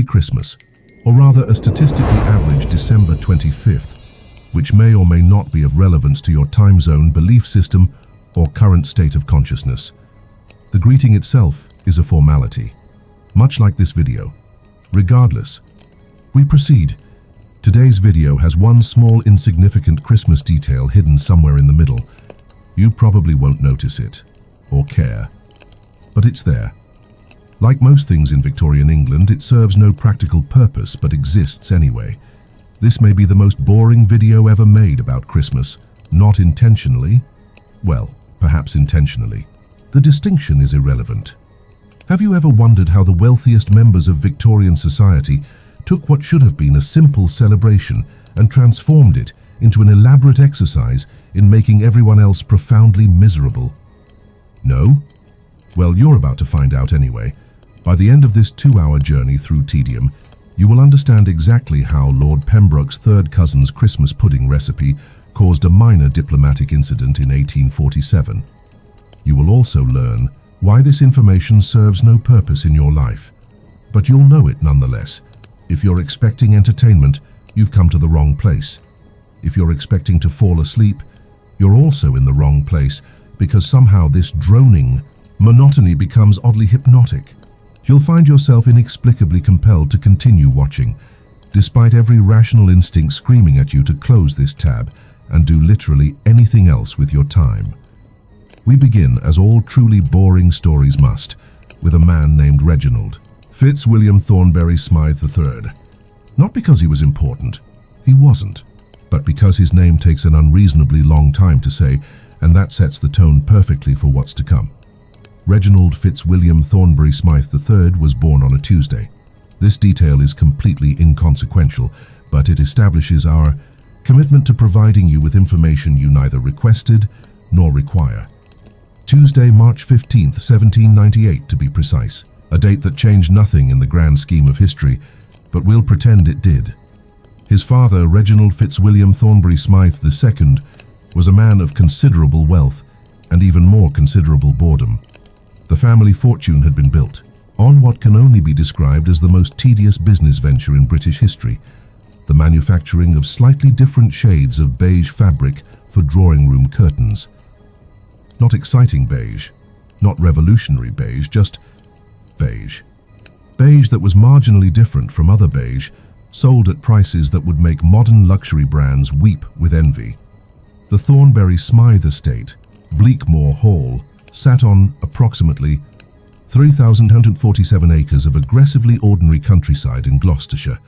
Merry Christmas, or rather a statistically average December 25th, which may or may not be of relevance to your time zone, belief system, or current state of consciousness. The greeting itself is a formality, much like this video. Regardless, we proceed. Today's video has one small insignificant Christmas detail hidden somewhere in the middle. You probably won't notice it, or care, but it's there. Like most things in Victorian England, it serves no practical purpose but exists anyway. This may be the most boring video ever made about Christmas, not intentionally. Well, perhaps intentionally. The distinction is irrelevant. Have you ever wondered how the wealthiest members of Victorian society took what should have been a simple celebration and transformed it into an elaborate exercise in making everyone else profoundly miserable? No? Well, you're about to find out anyway. By the end of this 2-hour journey through tedium, you will understand exactly how Lord Pembroke's third cousin's Christmas pudding recipe caused a minor diplomatic incident in 1847. You will also learn why this information serves no purpose in your life, but you'll know it nonetheless. If you're expecting entertainment, you've come to the wrong place. If you're expecting to fall asleep, you're also in the wrong place, because somehow this droning monotony becomes oddly hypnotic. You'll find yourself inexplicably compelled to continue watching, despite every rational instinct screaming at you to close this tab and do literally anything else with your time. We begin, as all truly boring stories must, with a man named Reginald Fitzwilliam Thornbury Smythe III. Not because he was important, he wasn't, but because his name takes an unreasonably long time to say, and that sets the tone perfectly for what's to come. Reginald Fitzwilliam Thornbury Smythe III was born on a Tuesday. This detail is completely inconsequential, but it establishes our commitment to providing you with information you neither requested nor require. Tuesday, March 15th, 1798 to be precise, a date that changed nothing in the grand scheme of history, but we'll pretend it did. His father, Reginald Fitzwilliam Thornbury Smythe II, was a man of considerable wealth and even more considerable boredom. The family fortune had been built on what can only be described as the most tedious business venture in British history, the manufacturing of slightly different shades of beige fabric for drawing room curtains. Not exciting beige, not revolutionary beige, just beige. Beige that was marginally different from other beige, sold at prices that would make modern luxury brands weep with envy. The Thornbury Smythe estate, Bleakmore Hall, sat on approximately 3,147 acres of aggressively ordinary countryside in Gloucestershire.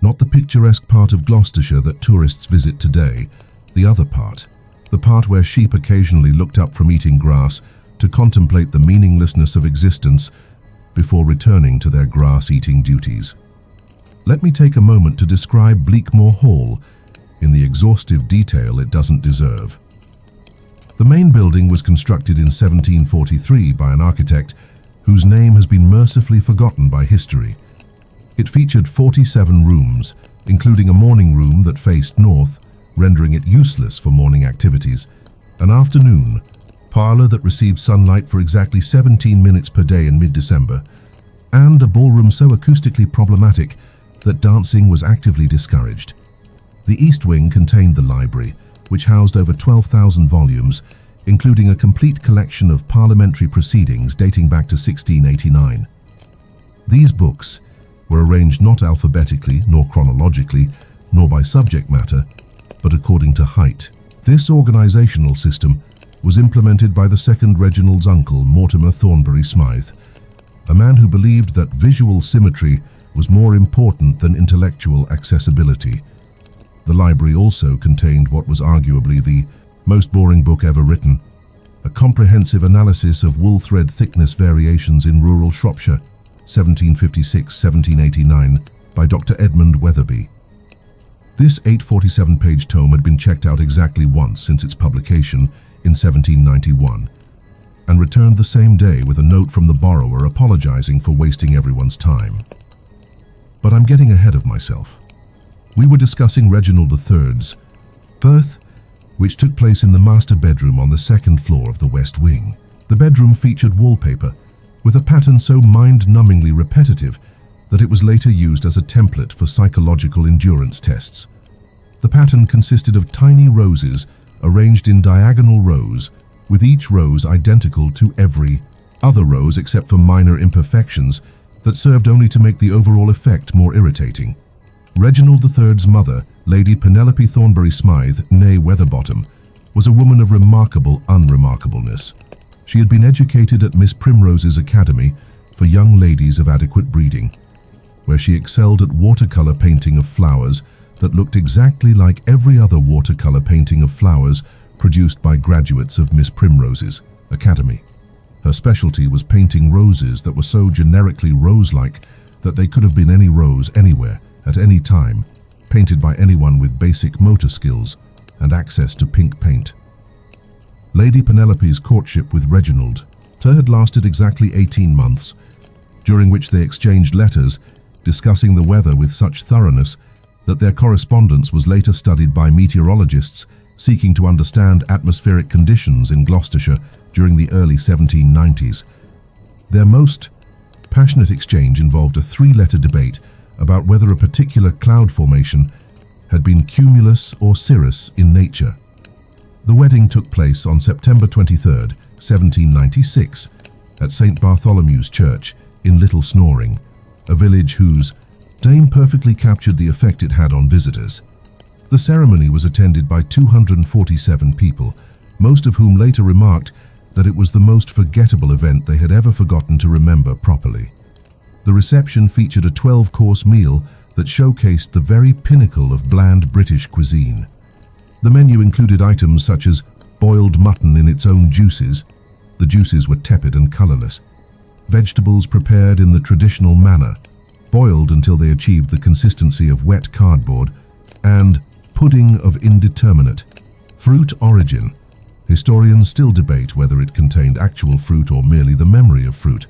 Not the picturesque part of Gloucestershire that tourists visit today, the other part. The part where sheep occasionally looked up from eating grass to contemplate the meaninglessness of existence before returning to their grass-eating duties. Let me take a moment to describe Bleakmore Hall in the exhaustive detail it doesn't deserve. The main building was constructed in 1743 by an architect whose name has been mercifully forgotten by history. It featured 47 rooms, including a morning room that faced north, rendering it useless for morning activities, an afternoon parlor that received sunlight for exactly 17 minutes per day in mid-December, and a ballroom so acoustically problematic that dancing was actively discouraged. The east wing contained the library, which housed over 12,000 volumes, including a complete collection of parliamentary proceedings dating back to 1689. These books were arranged not alphabetically, nor chronologically, nor by subject matter, but according to height. This organizational system was implemented by the second Reginald's uncle, Mortimer Thornbury Smythe, a man who believed that visual symmetry was more important than intellectual accessibility. The library also contained what was arguably the most boring book ever written, a comprehensive analysis of wool thread thickness variations in rural Shropshire, 1756-1789, by Dr. Edmund Weatherby. This 847-page tome had been checked out exactly once since its publication in 1791, and returned the same day with a note from the borrower apologizing for wasting everyone's time. But I'm getting ahead of myself. We were discussing Reginald III's birth, which took place in the master bedroom on the second floor of the West Wing. The bedroom featured wallpaper with a pattern so mind-numbingly repetitive that it was later used as a template for psychological endurance tests. The pattern consisted of tiny roses arranged in diagonal rows, with each rose identical to every other rose except for minor imperfections that served only to make the overall effect more irritating. Reginald III's mother, Lady Penelope Thornbury Smythe, née Weatherbottom, was a woman of remarkable unremarkableness. She had been educated at Miss Primrose's Academy for young ladies of adequate breeding, where she excelled at watercolor painting of flowers that looked exactly like every other watercolor painting of flowers produced by graduates of Miss Primrose's Academy. Her specialty was painting roses that were so generically rose-like that they could have been any rose anywhere, at any time, painted by anyone with basic motor skills and access to pink paint. Lady Penelope's courtship with Reginald had lasted exactly 18 months, during which they exchanged letters discussing the weather with such thoroughness that their correspondence was later studied by meteorologists seeking to understand atmospheric conditions in Gloucestershire during the early 1790s. Their most passionate exchange involved a 3-letter debate about whether a particular cloud formation had been cumulus or cirrus in nature. The wedding took place on September 23, 1796, at St. Bartholomew's Church in Little Snoring, a village whose name perfectly captured the effect it had on visitors. The ceremony was attended by 247 people, most of whom later remarked that it was the most forgettable event they had ever forgotten to remember properly. The reception featured a 12-course meal that showcased the very pinnacle of bland British cuisine. The menu included items such as boiled mutton in its own juices. The juices were tepid and colorless. Vegetables prepared in the traditional manner, boiled until they achieved the consistency of wet cardboard, and pudding of indeterminate fruit origin. Historians still debate whether it contained actual fruit or merely the memory of fruit.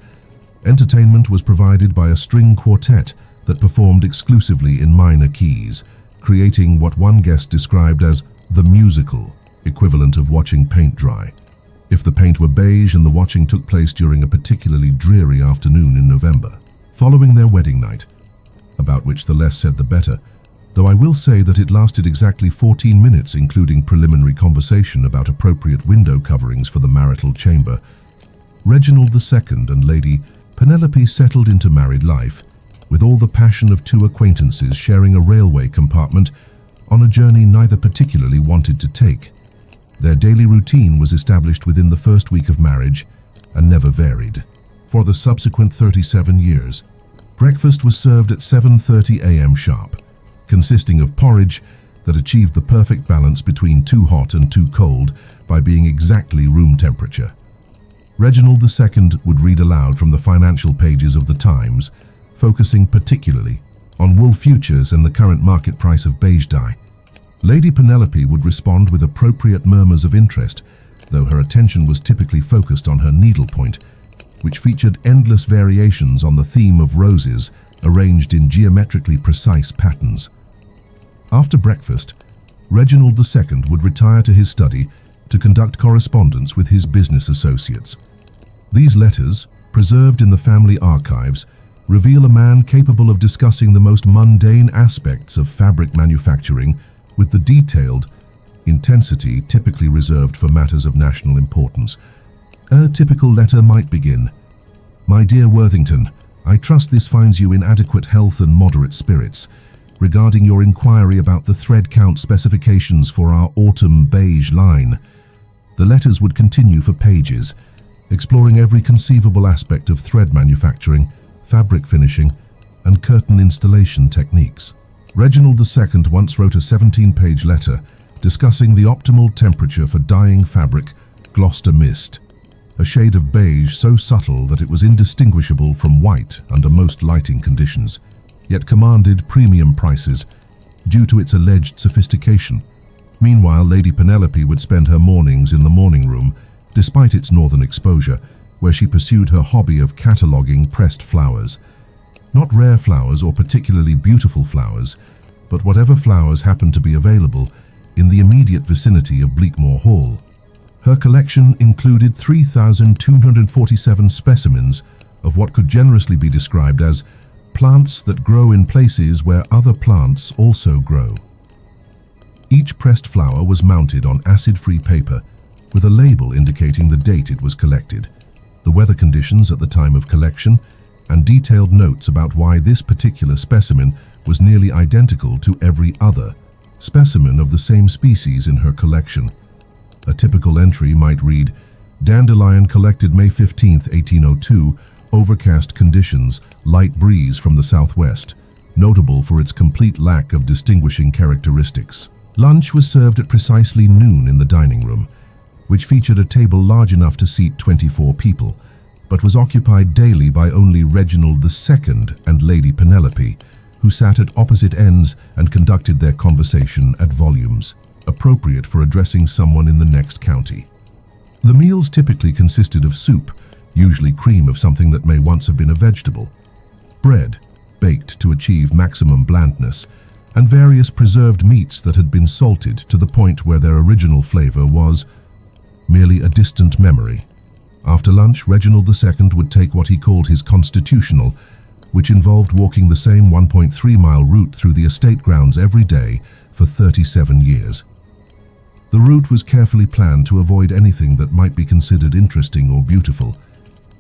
Entertainment was provided by a string quartet that performed exclusively in minor keys, creating what one guest described as the musical equivalent of watching paint dry. If the paint were beige and the watching took place during a particularly dreary afternoon in November. Following their wedding night, about which the less said the better, though I will say that it lasted exactly 14 minutes including preliminary conversation about appropriate window coverings for the marital chamber, Reginald II and Lady Penelope settled into married life, with all the passion of two acquaintances sharing a railway compartment on a journey neither particularly wanted to take. Their daily routine was established within the first week of marriage and never varied. For the subsequent 37 years, breakfast was served at 7:30 a.m. sharp, consisting of porridge that achieved the perfect balance between too hot and too cold by being exactly room temperature. Reginald II would read aloud from the financial pages of the Times, focusing particularly on wool futures and the current market price of beige dye. Lady Penelope would respond with appropriate murmurs of interest, though her attention was typically focused on her needlepoint, which featured endless variations on the theme of roses arranged in geometrically precise patterns. After breakfast, Reginald II would retire to his study to conduct correspondence with his business associates. These letters, preserved in the family archives, reveal a man capable of discussing the most mundane aspects of fabric manufacturing with the detailed intensity typically reserved for matters of national importance. A typical letter might begin, "My dear Worthington, I trust this finds you in adequate health and moderate spirits. Regarding your inquiry about the thread count specifications for our autumn beige line." The letters would continue for pages, exploring every conceivable aspect of thread manufacturing, fabric finishing, and curtain installation techniques. Reginald II once wrote a 17-page letter discussing the optimal temperature for dyeing fabric Gloucester mist, a shade of beige so subtle that it was indistinguishable from white under most lighting conditions, yet commanded premium prices due to its alleged sophistication. Meanwhile, Lady Penelope would spend her mornings in the morning room, despite its northern exposure, where she pursued her hobby of cataloguing pressed flowers. Not rare flowers or particularly beautiful flowers, but whatever flowers happened to be available in the immediate vicinity of Bleakmore Hall. Her collection included 3,247 specimens of what could generously be described as plants that grow in places where other plants also grow. Each pressed flower was mounted on acid-free paper with a label indicating the date it was collected, the weather conditions at the time of collection, and detailed notes about why this particular specimen was nearly identical to every other specimen of the same species in her collection. A typical entry might read, "Dandelion collected May 15, 1802, overcast conditions, light breeze from the southwest, notable for its complete lack of distinguishing characteristics." Lunch was served at precisely noon in the dining room, which featured a table large enough to seat 24 people, but was occupied daily by only Reginald II and Lady Penelope, who sat at opposite ends and conducted their conversation at volumes, appropriate for addressing someone in the next county. The meals typically consisted of soup, usually cream of something that may once have been a vegetable, bread, baked to achieve maximum blandness, and various preserved meats that had been salted to the point where their original flavor was merely a distant memory. After lunch, Reginald II would take what he called his constitutional, which involved walking the same 1.3-mile route through the estate grounds every day for 37 years. The route was carefully planned to avoid anything that might be considered interesting or beautiful,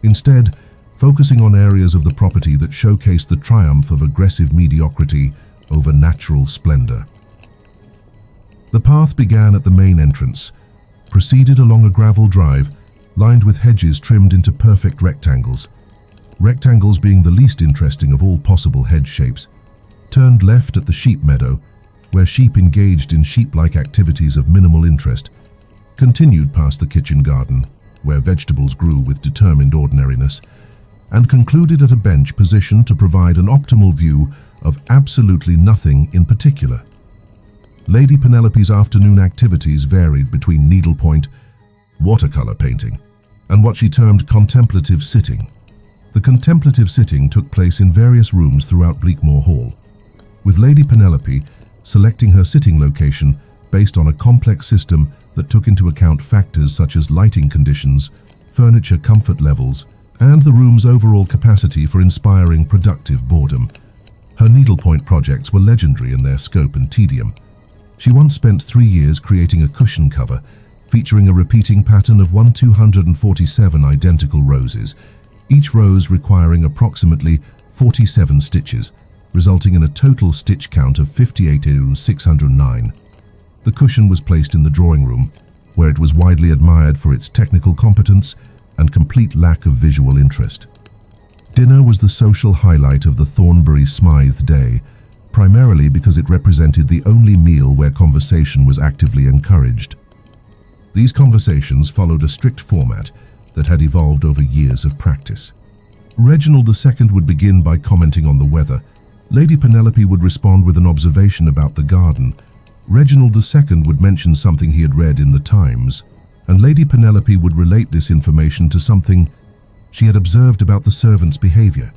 instead focusing on areas of the property that showcased the triumph of aggressive mediocrity over natural splendor. The path began at the main entrance, proceeded along a gravel drive lined with hedges trimmed into perfect rectangles being the least interesting of all possible hedge shapes, turned left at the sheep meadow, where sheep engaged in sheep-like activities of minimal interest, continued past the kitchen garden, where vegetables grew with determined ordinariness, and concluded at a bench positioned to provide an optimal view of absolutely nothing in particular. Lady Penelope's afternoon activities varied between needlepoint, watercolor painting, and what she termed contemplative sitting. The contemplative sitting took place in various rooms throughout Bleakmore Hall, with Lady Penelope selecting her sitting location based on a complex system that took into account factors such as lighting conditions, furniture comfort levels, and the room's overall capacity for inspiring productive boredom. Her needlepoint projects were legendary in their scope and tedium. She once spent 3 years creating a cushion cover featuring a repeating pattern of 247 identical roses, each rose requiring approximately 47 stitches, resulting in a total stitch count of 58,609. The cushion was placed in the drawing room, where it was widely admired for its technical competence and complete lack of visual interest. Dinner was the social highlight of the Thornbury Smythe day, primarily because it represented the only meal where conversation was actively encouraged. These conversations followed a strict format that had evolved over years of practice. Reginald II would begin by commenting on the weather. Lady Penelope would respond with an observation about the garden. Reginald II would mention something he had read in the Times, and Lady Penelope would relate this information to something she had observed about the servant's behavior.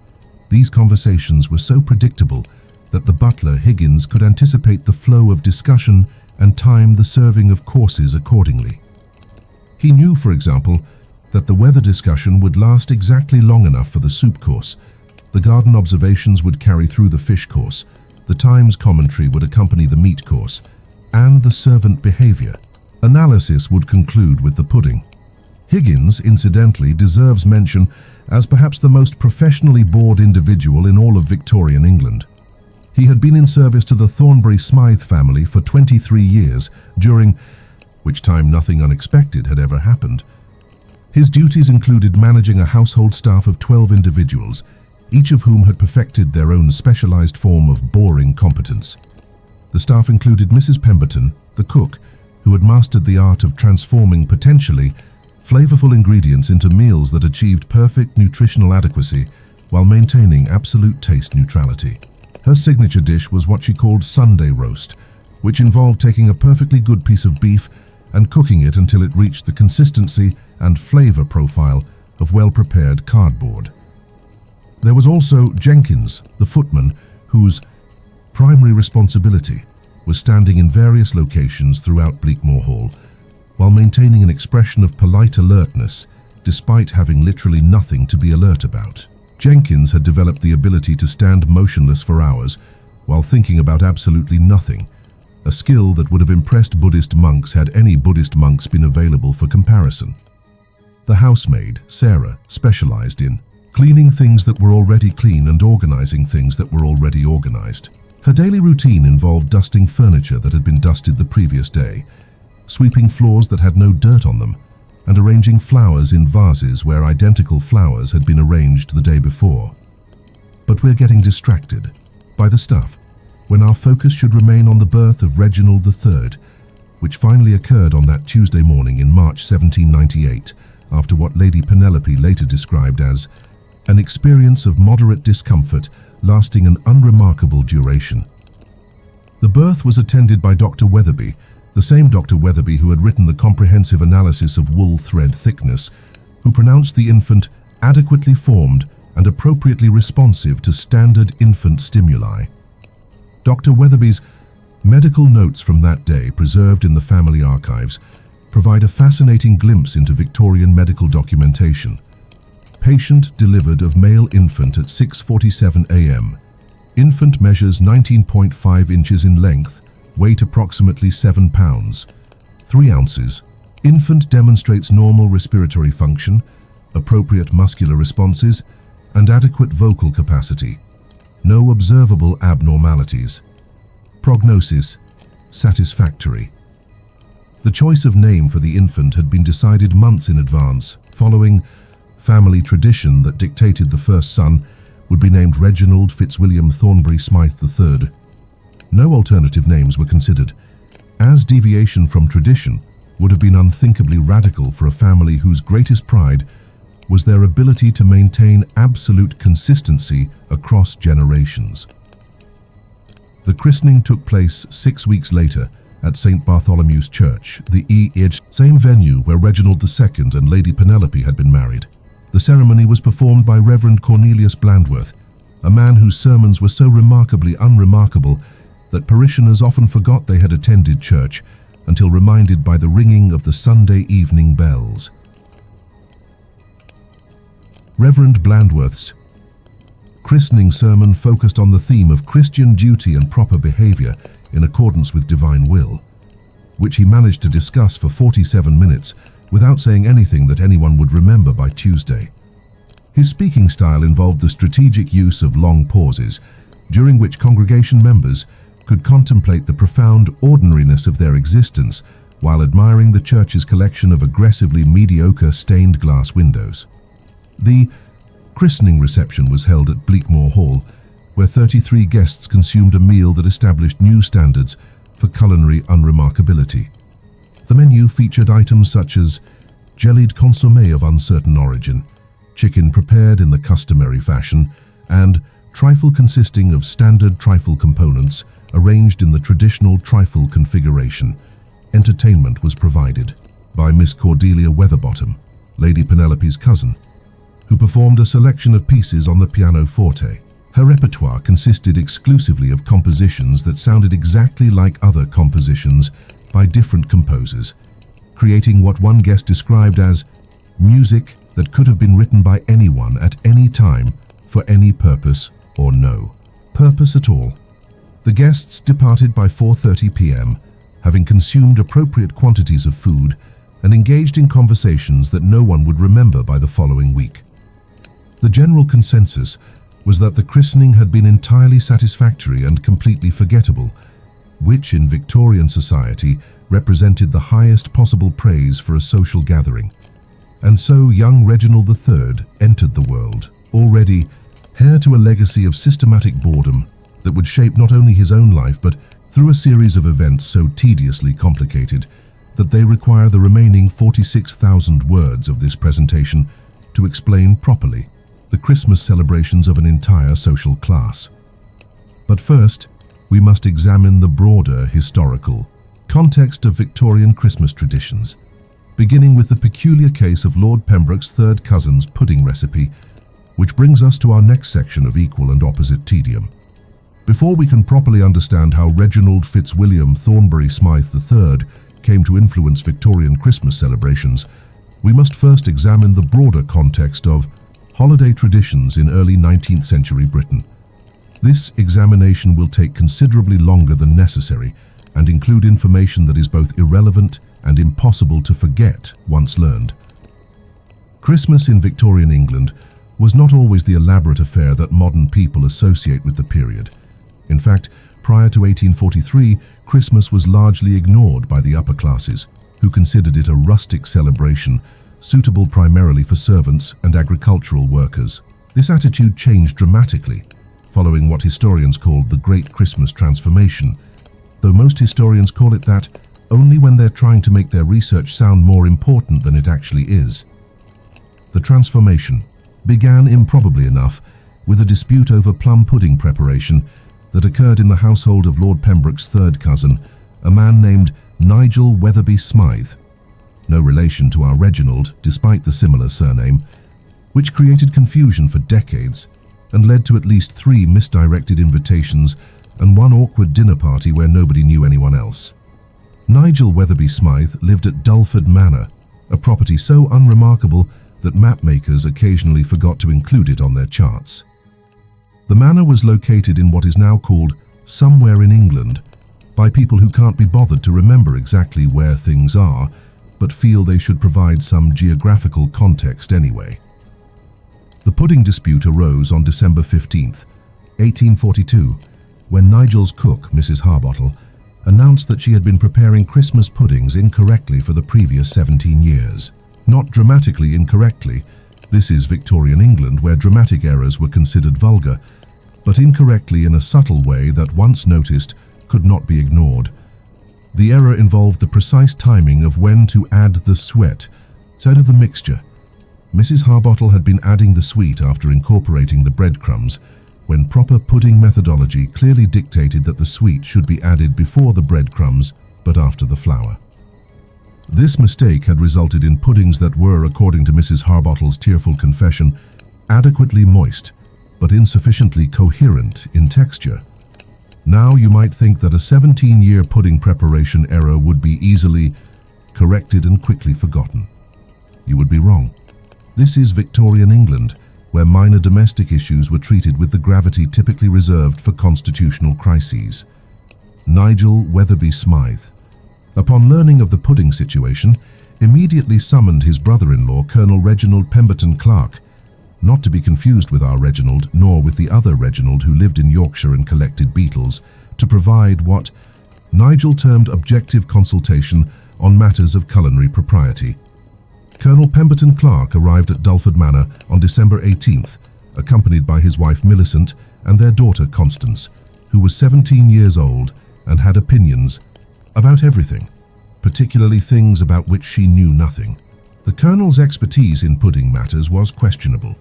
These conversations were so predictable that the butler, Higgins, could anticipate the flow of discussion and time the serving of courses accordingly. He knew, for example, that the weather discussion would last exactly long enough for the soup course, the garden observations would carry through the fish course, the Times commentary would accompany the meat course, and the servant behavior analysis would conclude with the pudding. Higgins, incidentally, deserves mention as perhaps the most professionally bored individual in all of Victorian England. He had been in service to the Thornbury Smythe family for 23 years, during which time nothing unexpected had ever happened. His duties included managing a household staff of 12 individuals, each of whom had perfected their own specialized form of boring competence. The staff included Mrs. Pemberton, the cook, who had mastered the art of transforming potentially flavorful ingredients into meals that achieved perfect nutritional adequacy while maintaining absolute taste neutrality. Her signature dish was what she called Sunday roast, which involved taking a perfectly good piece of beef and cooking it until it reached the consistency and flavor profile of well-prepared cardboard. There was also Jenkins, the footman, whose primary responsibility was standing in various locations throughout Bleakmore Hall, while maintaining an expression of polite alertness, despite having literally nothing to be alert about. Jenkins had developed the ability to stand motionless for hours while thinking about absolutely nothing, a skill that would have impressed Buddhist monks had any Buddhist monks been available for comparison. The housemaid, Sarah, specialized in cleaning things that were already clean and organizing things that were already organized. Her daily routine involved dusting furniture that had been dusted the previous day, sweeping floors that had no dirt on them, and arranging flowers in vases where identical flowers had been arranged the day before. But we're getting distracted by the stuff, when our focus should remain on the birth of Reginald III, which finally occurred on that Tuesday morning in March 1798, after what Lady Penelope later described as an experience of moderate discomfort lasting an unremarkable duration. The birth was attended by Dr. Weatherby, the same Dr. Weatherby who had written the comprehensive analysis of wool thread thickness, who pronounced the infant adequately formed and appropriately responsive to standard infant stimuli. Dr. Weatherby's medical notes from that day, preserved in the family archives, provide a fascinating glimpse into Victorian medical documentation. Patient delivered of male infant at 6:47 a.m. Infant measures 19.5 inches in length, weight approximately 7 pounds, 3 ounces. Infant demonstrates normal respiratory function, appropriate muscular responses, and adequate vocal capacity. No observable abnormalities. Prognosis: satisfactory. The choice of name for the infant had been decided months in advance, following family tradition that dictated the first son would be named Reginald Fitzwilliam Thornbury Smythe III. No alternative names were considered, as deviation from tradition would have been unthinkably radical for a family whose greatest pride was their ability to maintain absolute consistency across generations. The christening took place 6 weeks later at St. Bartholomew's Church, the same venue where Reginald II and Lady Penelope had been married. The ceremony was performed by Reverend Cornelius Blandworth, a man whose sermons were so remarkably unremarkable that parishioners often forgot they had attended church until reminded by the ringing of the Sunday evening bells. Reverend Blandworth's christening sermon focused on the theme of Christian duty and proper behavior in accordance with divine will, which he managed to discuss for 47 minutes without saying anything that anyone would remember by Tuesday. His speaking style involved the strategic use of long pauses, during which congregation members could contemplate the profound ordinariness of their existence while admiring the church's collection of aggressively mediocre stained glass windows. The christening reception was held at Bleakmore Hall, where 33 guests consumed a meal that established new standards for culinary unremarkability. The menu featured items such as jellied consommé of uncertain origin, chicken prepared in the customary fashion, and trifle consisting of standard trifle components arranged in the traditional trifle configuration. Entertainment was provided by Miss Cordelia Weatherbottom, Lady Penelope's cousin, who performed a selection of pieces on the pianoforte. Her repertoire consisted exclusively of compositions that sounded exactly like other compositions by different composers, creating what one guest described as music that could have been written by anyone at any time for any purpose or no purpose at all. The guests departed by 4:30 p.m., having consumed appropriate quantities of food and engaged in conversations that no one would remember by the following week. The general consensus was that the christening had been entirely satisfactory and completely forgettable, which in Victorian society represented the highest possible praise for a social gathering. And so young Reginald III entered the world, already heir to a legacy of systematic boredom that would shape not only his own life but through a series of events so tediously complicated that they require the remaining 46,000 words of this presentation to explain properly the Christmas celebrations of an entire social class. But first, we must examine the broader historical context of Victorian Christmas traditions, beginning with the peculiar case of Lord Pembroke's third cousin's pudding recipe, which brings us to our next section of equal and opposite tedium. Before we can properly understand how Reginald Fitzwilliam Thornbury Smythe III came to influence Victorian Christmas celebrations, we must first examine the broader context of Holiday traditions in early 19th century Britain. This examination will take considerably longer than necessary and include information that is both irrelevant and impossible to forget once learned. Christmas in Victorian England was not always the elaborate affair that modern people associate with the period. In fact, prior to 1843, Christmas was largely ignored by the upper classes, who considered it a rustic celebration suitable primarily for servants and agricultural workers. This attitude changed dramatically following what historians called the Great Christmas Transformation, though most historians call it that only when they're trying to make their research sound more important than it actually is. The transformation began, improbably enough, with a dispute over plum pudding preparation that occurred in the household of Lord Pembroke's third cousin, a man named Nigel Weatherby Smythe, no relation to our Reginald despite the similar surname, which created confusion for decades and led to at least 3 misdirected invitations and 1 awkward dinner party where nobody knew anyone else. Nigel Weatherby Smythe lived at Dulford Manor, a property so unremarkable that mapmakers occasionally forgot to include it on their charts. The manor was located in what is now called somewhere in England by people who can't be bothered to remember exactly where things are, but feel they should provide some geographical context anyway. The pudding dispute arose on December 15th, 1842, when Nigel's cook, Mrs. Harbottle, announced that she had been preparing Christmas puddings incorrectly for the previous 17 years. Not dramatically incorrectly, this is Victorian England where dramatic errors were considered vulgar, but incorrectly in a subtle way that once noticed could not be ignored. The error involved the precise timing of when to add the sweat instead of the mixture. Mrs. Harbottle had been adding the sweet after incorporating the breadcrumbs, when proper pudding methodology clearly dictated that the sweet should be added before the breadcrumbs but after the flour. This mistake had resulted in puddings that were, according to Mrs. Harbottle's tearful confession, adequately moist but insufficiently coherent in texture. Now you might think that a 17-year pudding preparation error would be easily corrected and quickly forgotten. You would be wrong. This is Victorian England, where minor domestic issues were treated with the gravity typically reserved for constitutional crises. Nigel Weatherby Smythe, upon learning of the pudding situation, immediately summoned his brother-in-law, Colonel Reginald Pemberton Clark, not to be confused with our Reginald, nor with the other Reginald who lived in Yorkshire and collected beetles, to provide what Nigel termed objective consultation on matters of culinary propriety. Colonel Pemberton Clark arrived at Dulford Manor on December 18th, accompanied by his wife Millicent and their daughter Constance, who was 17 years old and had opinions about everything, particularly things about which she knew nothing. The Colonel's expertise in pudding matters was questionable.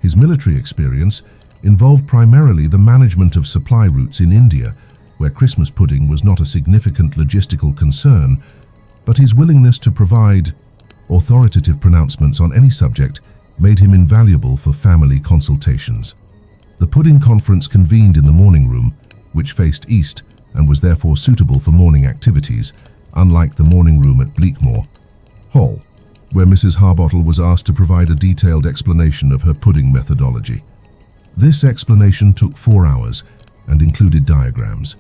His military experience involved primarily the management of supply routes in India, where Christmas pudding was not a significant logistical concern, but his willingness to provide authoritative pronouncements on any subject made him invaluable for family consultations. The pudding conference convened in the morning room, which faced east and was therefore suitable for morning activities, unlike the morning room at Bleakmore Hall, where Mrs. Harbottle was asked to provide a detailed explanation of her pudding methodology. This explanation took 4 hours and included diagrams.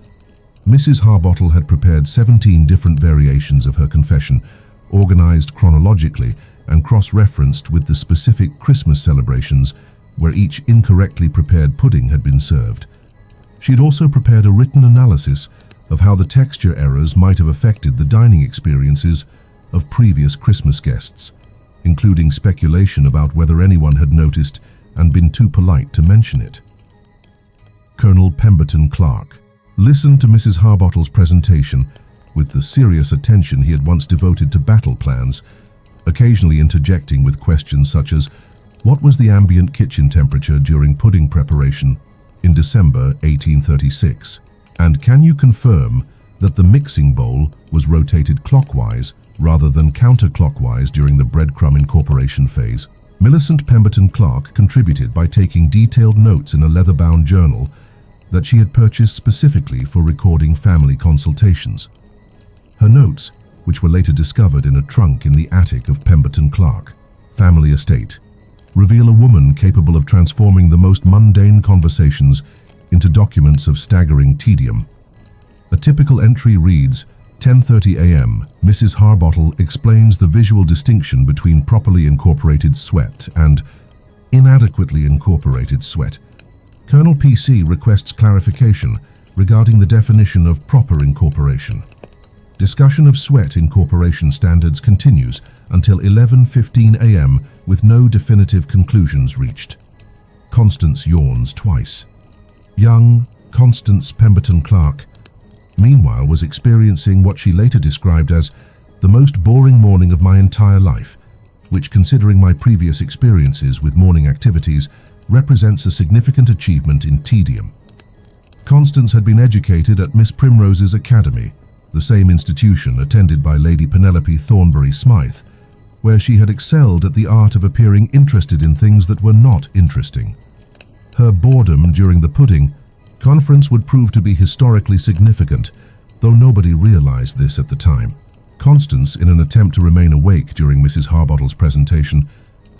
Mrs. Harbottle had prepared 17 different variations of her confession, organized chronologically and cross-referenced with the specific Christmas celebrations where each incorrectly prepared pudding had been served. She had also prepared a written analysis of how the texture errors might have affected the dining experiences of previous Christmas guests, including speculation about whether anyone had noticed and been too polite to mention it. Colonel Pemberton Clark listened to Mrs. Harbottle's presentation with the serious attention he had once devoted to battle plans, occasionally interjecting with questions such as, what was the ambient kitchen temperature during pudding preparation in December 1836? And can you confirm that the mixing bowl was rotated clockwise rather than counterclockwise during the breadcrumb incorporation phase? Millicent Pemberton Clark contributed by taking detailed notes in a leather-bound journal that she had purchased specifically for recording family consultations. Her notes, which were later discovered in a trunk in the attic of Pemberton Clark family estate, reveal a woman capable of transforming the most mundane conversations into documents of staggering tedium. A typical entry reads, 10:30 a.m. Mrs. Harbottle explains the visual distinction between properly incorporated sweat and inadequately incorporated sweat. Colonel PC requests clarification regarding the definition of proper incorporation. Discussion of sweat incorporation standards continues until 11:15 a.m. with no definitive conclusions reached. Constance yawns twice. Young Constance Pemberton Clark, meanwhile, was experiencing what she later described as the most boring morning of my entire life, which, considering my previous experiences with morning activities, represents a significant achievement in tedium. Constance had been educated at Miss Primrose's Academy, the same institution attended by Lady Penelope Thornbury Smythe, where she had excelled at the art of appearing interested in things that were not interesting. Her boredom during the pudding conference would prove to be historically significant, though nobody realized this at the time. Constance, in an attempt to remain awake during Mrs. Harbottle's presentation,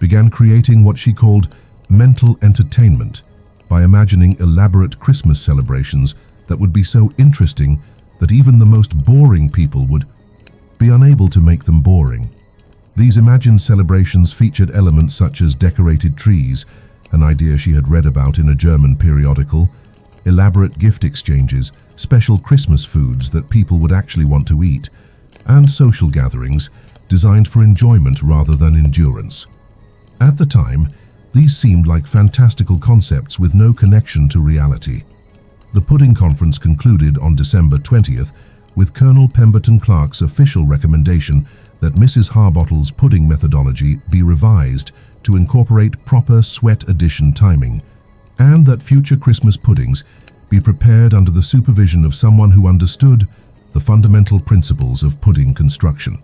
began creating what she called mental entertainment by imagining elaborate Christmas celebrations that would be so interesting that even the most boring people would be unable to make them boring. These imagined celebrations featured elements such as decorated trees, an idea she had read about in a German periodical, elaborate gift exchanges, special Christmas foods that people would actually want to eat, and social gatherings designed for enjoyment rather than endurance. At the time, these seemed like fantastical concepts with no connection to reality. The pudding conference concluded on December 20th with Colonel Pemberton Clark's official recommendation that Mrs. Harbottle's pudding methodology be revised to incorporate proper sweat addition timing, and that future Christmas puddings be prepared under the supervision of someone who understood the fundamental principles of pudding construction.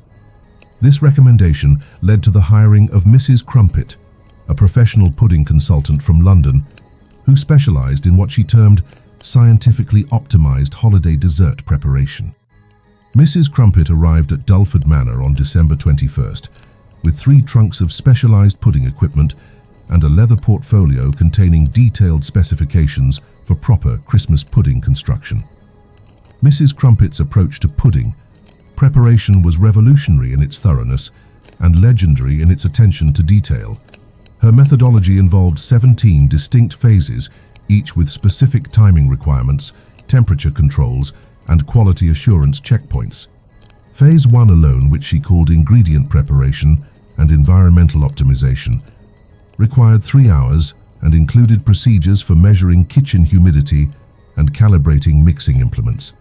This recommendation led to the hiring of Mrs. Crumpet, a professional pudding consultant from London, who specialized in what she termed scientifically optimized holiday dessert preparation. Mrs. Crumpet arrived at Dulford Manor on December 21st, with 3 trunks of specialized pudding equipment and a leather portfolio containing detailed specifications for proper Christmas pudding construction. Mrs. Crumpet's approach to pudding preparation was revolutionary in its thoroughness and legendary in its attention to detail. Her methodology involved 17 distinct phases, each with specific timing requirements, temperature controls, and quality assurance checkpoints. Phase 1 alone, which she called ingredient preparation and environmental optimization, required 3 hours and included procedures for measuring kitchen humidity and calibrating mixing implements.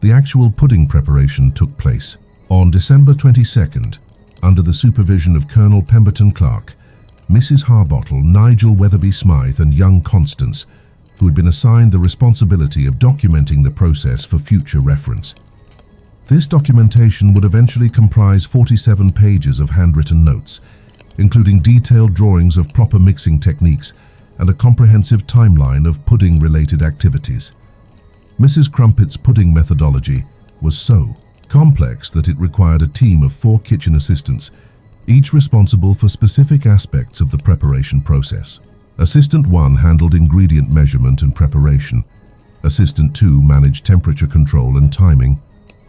The actual pudding preparation took place on December 22nd, under the supervision of Colonel Pemberton Clark, Mrs. Harbottle, Nigel Weatherby Smythe, and young Constance, who had been assigned the responsibility of documenting the process for future reference. This documentation would eventually comprise 47 pages of handwritten notes, including detailed drawings of proper mixing techniques and a comprehensive timeline of pudding-related activities. Mrs. Crumpet's pudding methodology was so complex that it required a team of 4 kitchen assistants, each responsible for specific aspects of the preparation process. Assistant 1 handled ingredient measurement and preparation. Assistant 2 managed temperature control and timing.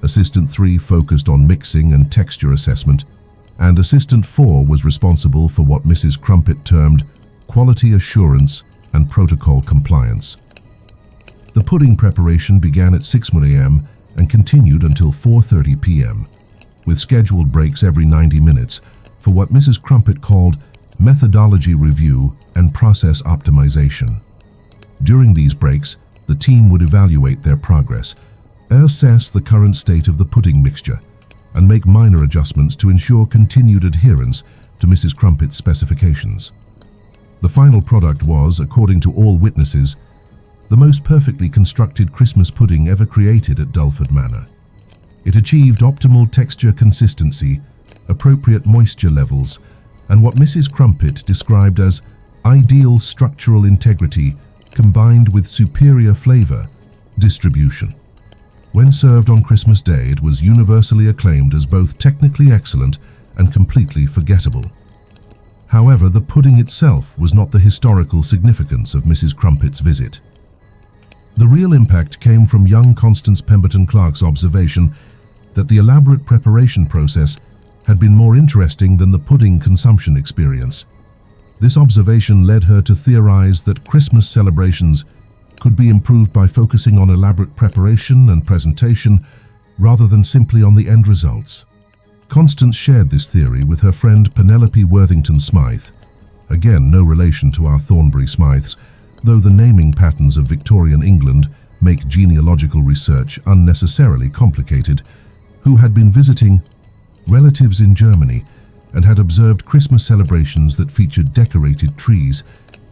Assistant 3 focused on mixing and texture assessment. And Assistant 4 was responsible for what Mrs. Crumpet termed quality assurance and protocol compliance. The pudding preparation began at 6 a.m. and continued until 4:30 p.m., with scheduled breaks every 90 minutes for what Mrs. Crumpet called methodology review and process optimization. During these breaks, the team would evaluate their progress, assess the current state of the pudding mixture, and make minor adjustments to ensure continued adherence to Mrs. Crumpet's specifications. The final product was, according to all witnesses, the most perfectly constructed Christmas pudding ever created at Dulford Manor. It achieved optimal texture consistency, appropriate moisture levels, and what Mrs. Crumpet described as ideal structural integrity combined with superior flavor distribution. When served on Christmas Day, it was universally acclaimed as both technically excellent and completely forgettable. However, the pudding itself was not the historical significance of Mrs. Crumpet's visit. The real impact came from young Constance Pemberton Clark's observation that the elaborate preparation process had been more interesting than the pudding consumption experience. This observation led her to theorize that Christmas celebrations could be improved by focusing on elaborate preparation and presentation rather than simply on the end results. Constance shared this theory with her friend Penelope Worthington Smythe, again no relation to our Thornbury Smythes, though the naming patterns of Victorian England make genealogical research unnecessarily complicated, who had been visiting relatives in Germany and had observed Christmas celebrations that featured decorated trees,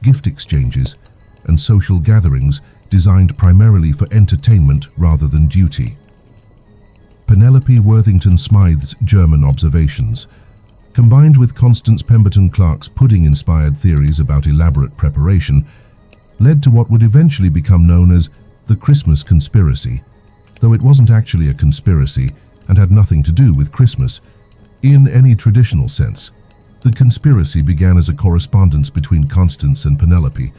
gift exchanges, and social gatherings designed primarily for entertainment rather than duty. Penelope Worthington Smythe's German observations, combined with Constance Pemberton Clark's pudding-inspired theories about elaborate preparation, led to what would eventually become known as the Christmas conspiracy, though it wasn't actually a conspiracy and had nothing to do with Christmas in any traditional sense. The conspiracy began as a correspondence between Constance and Penelope,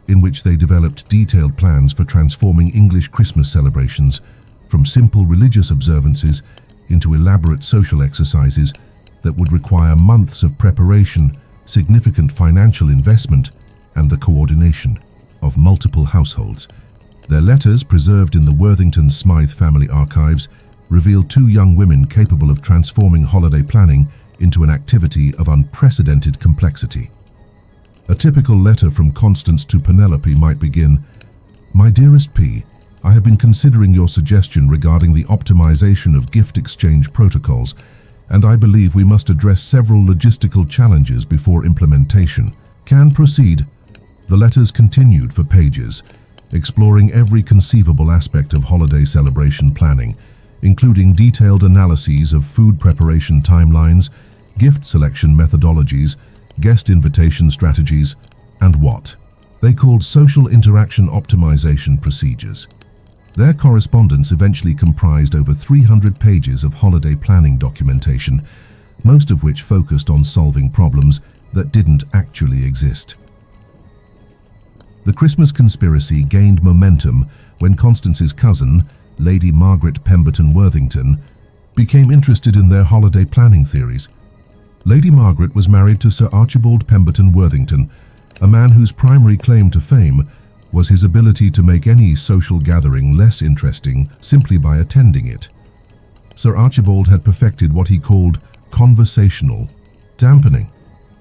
in which they developed detailed plans for transforming English Christmas celebrations from simple religious observances into elaborate social exercises that would require months of preparation, significant financial investment, and the coordination of multiple households. Their letters, preserved in the Worthington Smythe family archives, reveal two young women capable of transforming holiday planning into an activity of unprecedented complexity. A typical letter from Constance to Penelope might begin, "My dearest P, I have been considering your suggestion regarding the optimization of gift exchange protocols, and I believe we must address several logistical challenges before implementation. Can proceed." The letters continued for pages, exploring every conceivable aspect of holiday celebration planning, including detailed analyses of food preparation timelines, gift selection methodologies, guest invitation strategies, and what they called social interaction optimization procedures. Their correspondence eventually comprised over 300 pages of holiday planning documentation, most of which focused on solving problems that didn't actually exist. The Christmas conspiracy gained momentum when Constance's cousin, Lady Margaret Pemberton Worthington, became interested in their holiday planning theories. Lady Margaret was married to Sir Archibald Pemberton Worthington, a man whose primary claim to fame was his ability to make any social gathering less interesting simply by attending it. Sir Archibald had perfected what he called conversational dampening,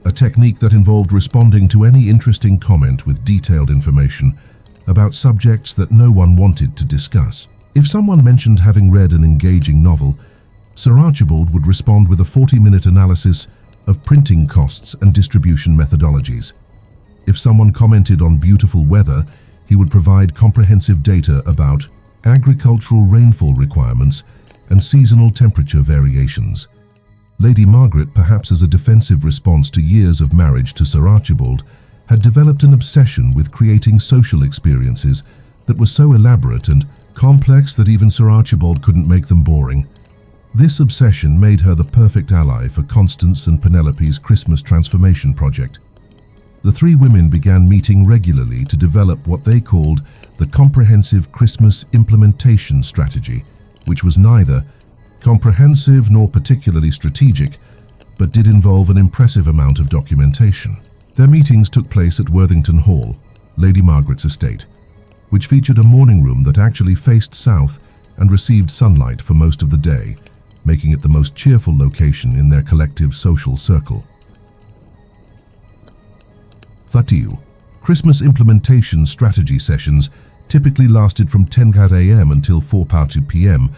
a technique that involved responding to any interesting comment with detailed information about subjects that no one wanted to discuss. If someone mentioned having read an engaging novel, Sir Archibald would respond with a 40-minute analysis of printing costs and distribution methodologies. If someone commented on beautiful weather, he would provide comprehensive data about agricultural rainfall requirements and seasonal temperature variations. Lady Margaret, perhaps as a defensive response to years of marriage to Sir Archibald, had developed an obsession with creating social experiences that were so elaborate and complex that even Sir Archibald couldn't make them boring. This obsession made her the perfect ally for Constance and Penelope's Christmas transformation project. The three women began meeting regularly to develop what they called the Comprehensive Christmas Implementation Strategy, which was neither comprehensive nor particularly strategic, but did involve an impressive amount of documentation. Their meetings took place at Worthington Hall, Lady Margaret's estate, which featured a morning room that actually faced south and received sunlight for most of the day, making it the most cheerful location in their collective social circle. Fatiu. Christmas implementation strategy sessions typically lasted from 10 a.m. until 4:30 p.m.,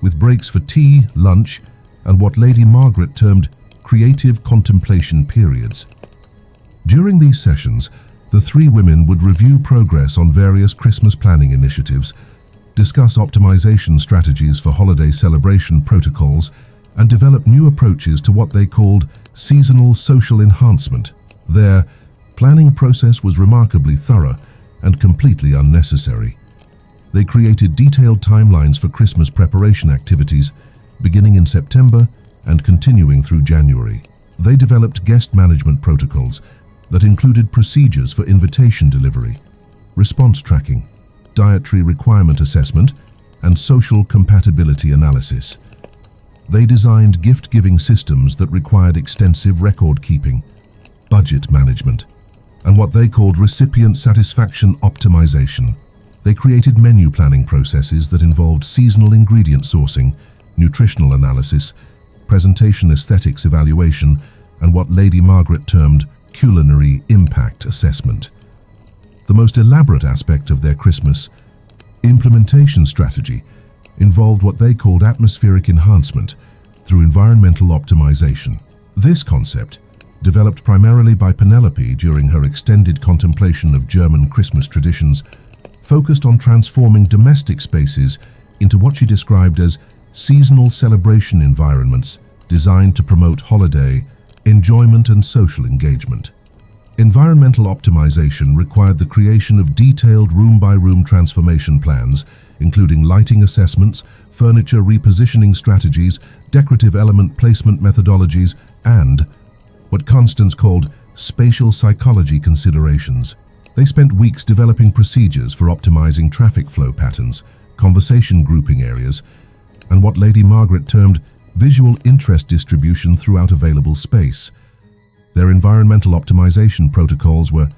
with breaks for tea, lunch, and what Lady Margaret termed creative contemplation periods. During these sessions, the three women would review progress on various Christmas planning initiatives, discuss optimization strategies for holiday celebration protocols, and develop new approaches to what they called seasonal social enhancement. Their planning process was remarkably thorough and completely unnecessary. They created detailed timelines for Christmas preparation activities, beginning in September and continuing through January. They developed guest management protocols that included procedures for invitation delivery, response tracking, dietary requirement assessment, and social compatibility analysis. They designed gift-giving systems that required extensive record-keeping, budget management, and what they called recipient satisfaction optimization. They created menu planning processes that involved seasonal ingredient sourcing, nutritional analysis, presentation aesthetics evaluation, and what Lady Margaret termed culinary impact assessment. The most elaborate aspect of their Christmas implementation strategy involved what they called atmospheric enhancement through environmental optimization. This concept, developed primarily by Penelope during her extended contemplation of German Christmas traditions, focused on transforming domestic spaces into what she described as seasonal celebration environments designed to promote holiday, enjoyment, and social engagement. Environmental optimization required the creation of detailed room-by-room transformation plans, including lighting assessments, furniture repositioning strategies, decorative element placement methodologies, and what Constance called spatial psychology considerations. They spent weeks developing procedures for optimizing traffic flow patterns, conversation grouping areas, and what Lady Margaret termed visual interest distribution throughout available space. Their environmental optimization protocols were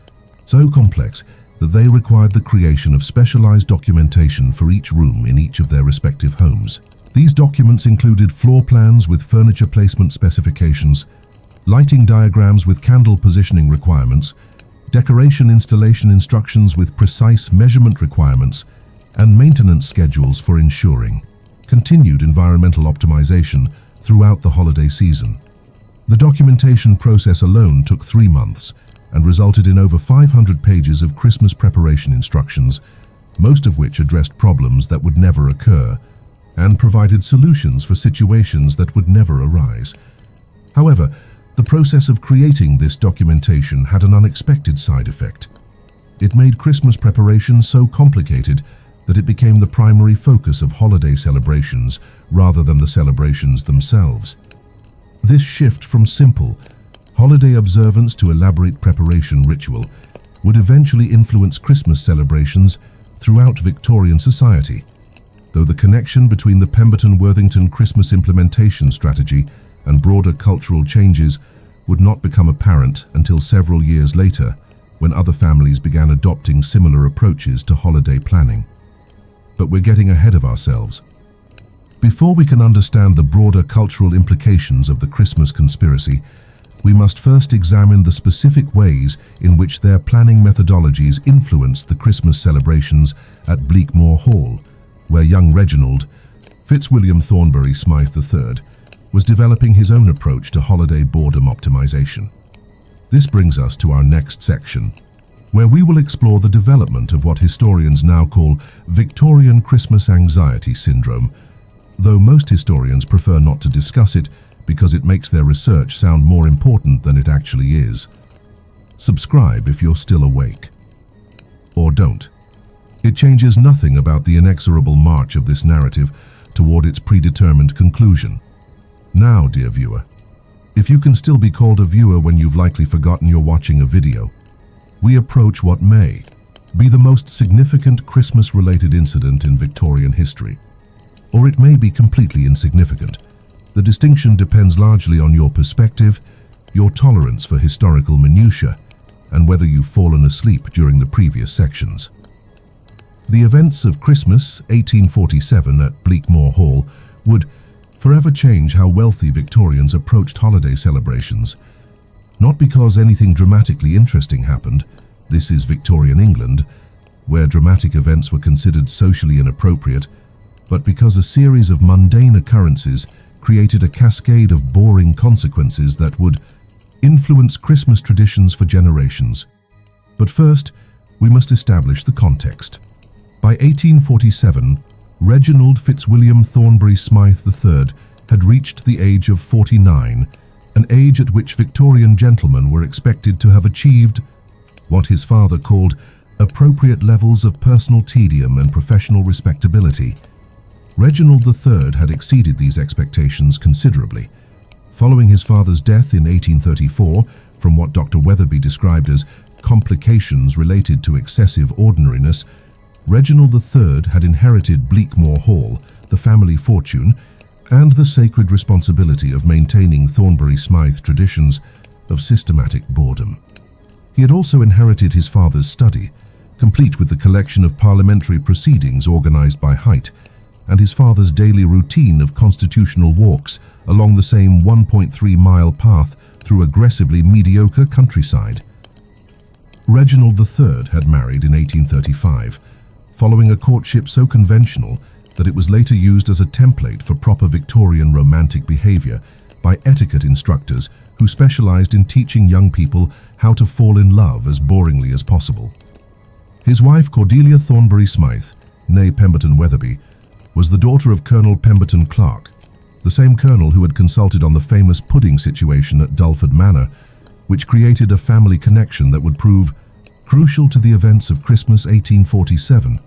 so complex that they required the creation of specialized documentation for each room in each of their respective homes. These documents included floor plans with furniture placement specifications, lighting diagrams with candle positioning requirements, decoration installation instructions with precise measurement requirements, and maintenance schedules for ensuring continued environmental optimization throughout the holiday season. The documentation process alone took 3 months and resulted in over 500 pages of Christmas preparation instructions, most of which addressed problems that would never occur and provided solutions for situations that would never arise. However, the process of creating this documentation had an unexpected side effect. It made Christmas preparation so complicated that it became the primary focus of holiday celebrations rather than the celebrations themselves. This shift from simple, holiday observance to elaborate preparation ritual would eventually influence Christmas celebrations throughout Victorian society, though the connection between the Pemberton-Worthington Christmas implementation strategy and broader cultural changes would not become apparent until several years later, when other families began adopting similar approaches to holiday planning. But we're getting ahead of ourselves. Before we can understand the broader cultural implications of the Christmas conspiracy, we must first examine the specific ways in which their planning methodologies influenced the Christmas celebrations at Bleakmore Hall, where young Reginald, Fitzwilliam Thornbury Smythe III, was developing his own approach to holiday boredom optimization. This brings us to our next section, where we will explore the development of what historians now call Victorian Christmas anxiety syndrome, though most historians prefer not to discuss it because it makes their research sound more important than it actually is. Subscribe if you're still awake. Or don't. It changes nothing about the inexorable march of this narrative toward its predetermined conclusion. Now, dear viewer, if you can still be called a viewer when you've likely forgotten you're watching a video, we approach what may be the most significant Christmas-related incident in Victorian history. Or it may be completely insignificant. The distinction depends largely on your perspective, your tolerance for historical minutiae, and whether you've fallen asleep during the previous sections. The events of Christmas 1847 at Bleakmore Hall would forever change how wealthy Victorians approached holiday celebrations. Not because anything dramatically interesting happened. This is Victorian England, where dramatic events were considered socially inappropriate, but because a series of mundane occurrences created a cascade of boring consequences that would influence Christmas traditions for generations. But first, we must establish the context. By 1847, Reginald Fitzwilliam Thornbury Smythe III had reached the age of 49, an age at which Victorian gentlemen were expected to have achieved what his father called appropriate levels of personal tedium and professional respectability. Reginald III had exceeded these expectations considerably. Following his father's death in 1834, from what Dr. Weatherby described as complications related to excessive ordinariness, Reginald III had inherited Bleakmore Hall, the family fortune, and the sacred responsibility of maintaining Thornbury Smythe traditions of systematic boredom. He had also inherited his father's study, complete with the collection of parliamentary proceedings organised by Height, and his father's daily routine of constitutional walks along the same 1.3-mile path through aggressively mediocre countryside. Reginald III had married in 1835, following a courtship so conventional that it was later used as a template for proper Victorian romantic behaviour by etiquette instructors who specialised in teaching young people how to fall in love as boringly as possible. His wife, Cordelia Thornbury Smythe, née Pemberton Weatherby, was the daughter of Colonel Pemberton Clark, the same colonel who had consulted on the famous pudding situation at Dulford Manor, which created a family connection that would prove crucial to the events of Christmas 1847.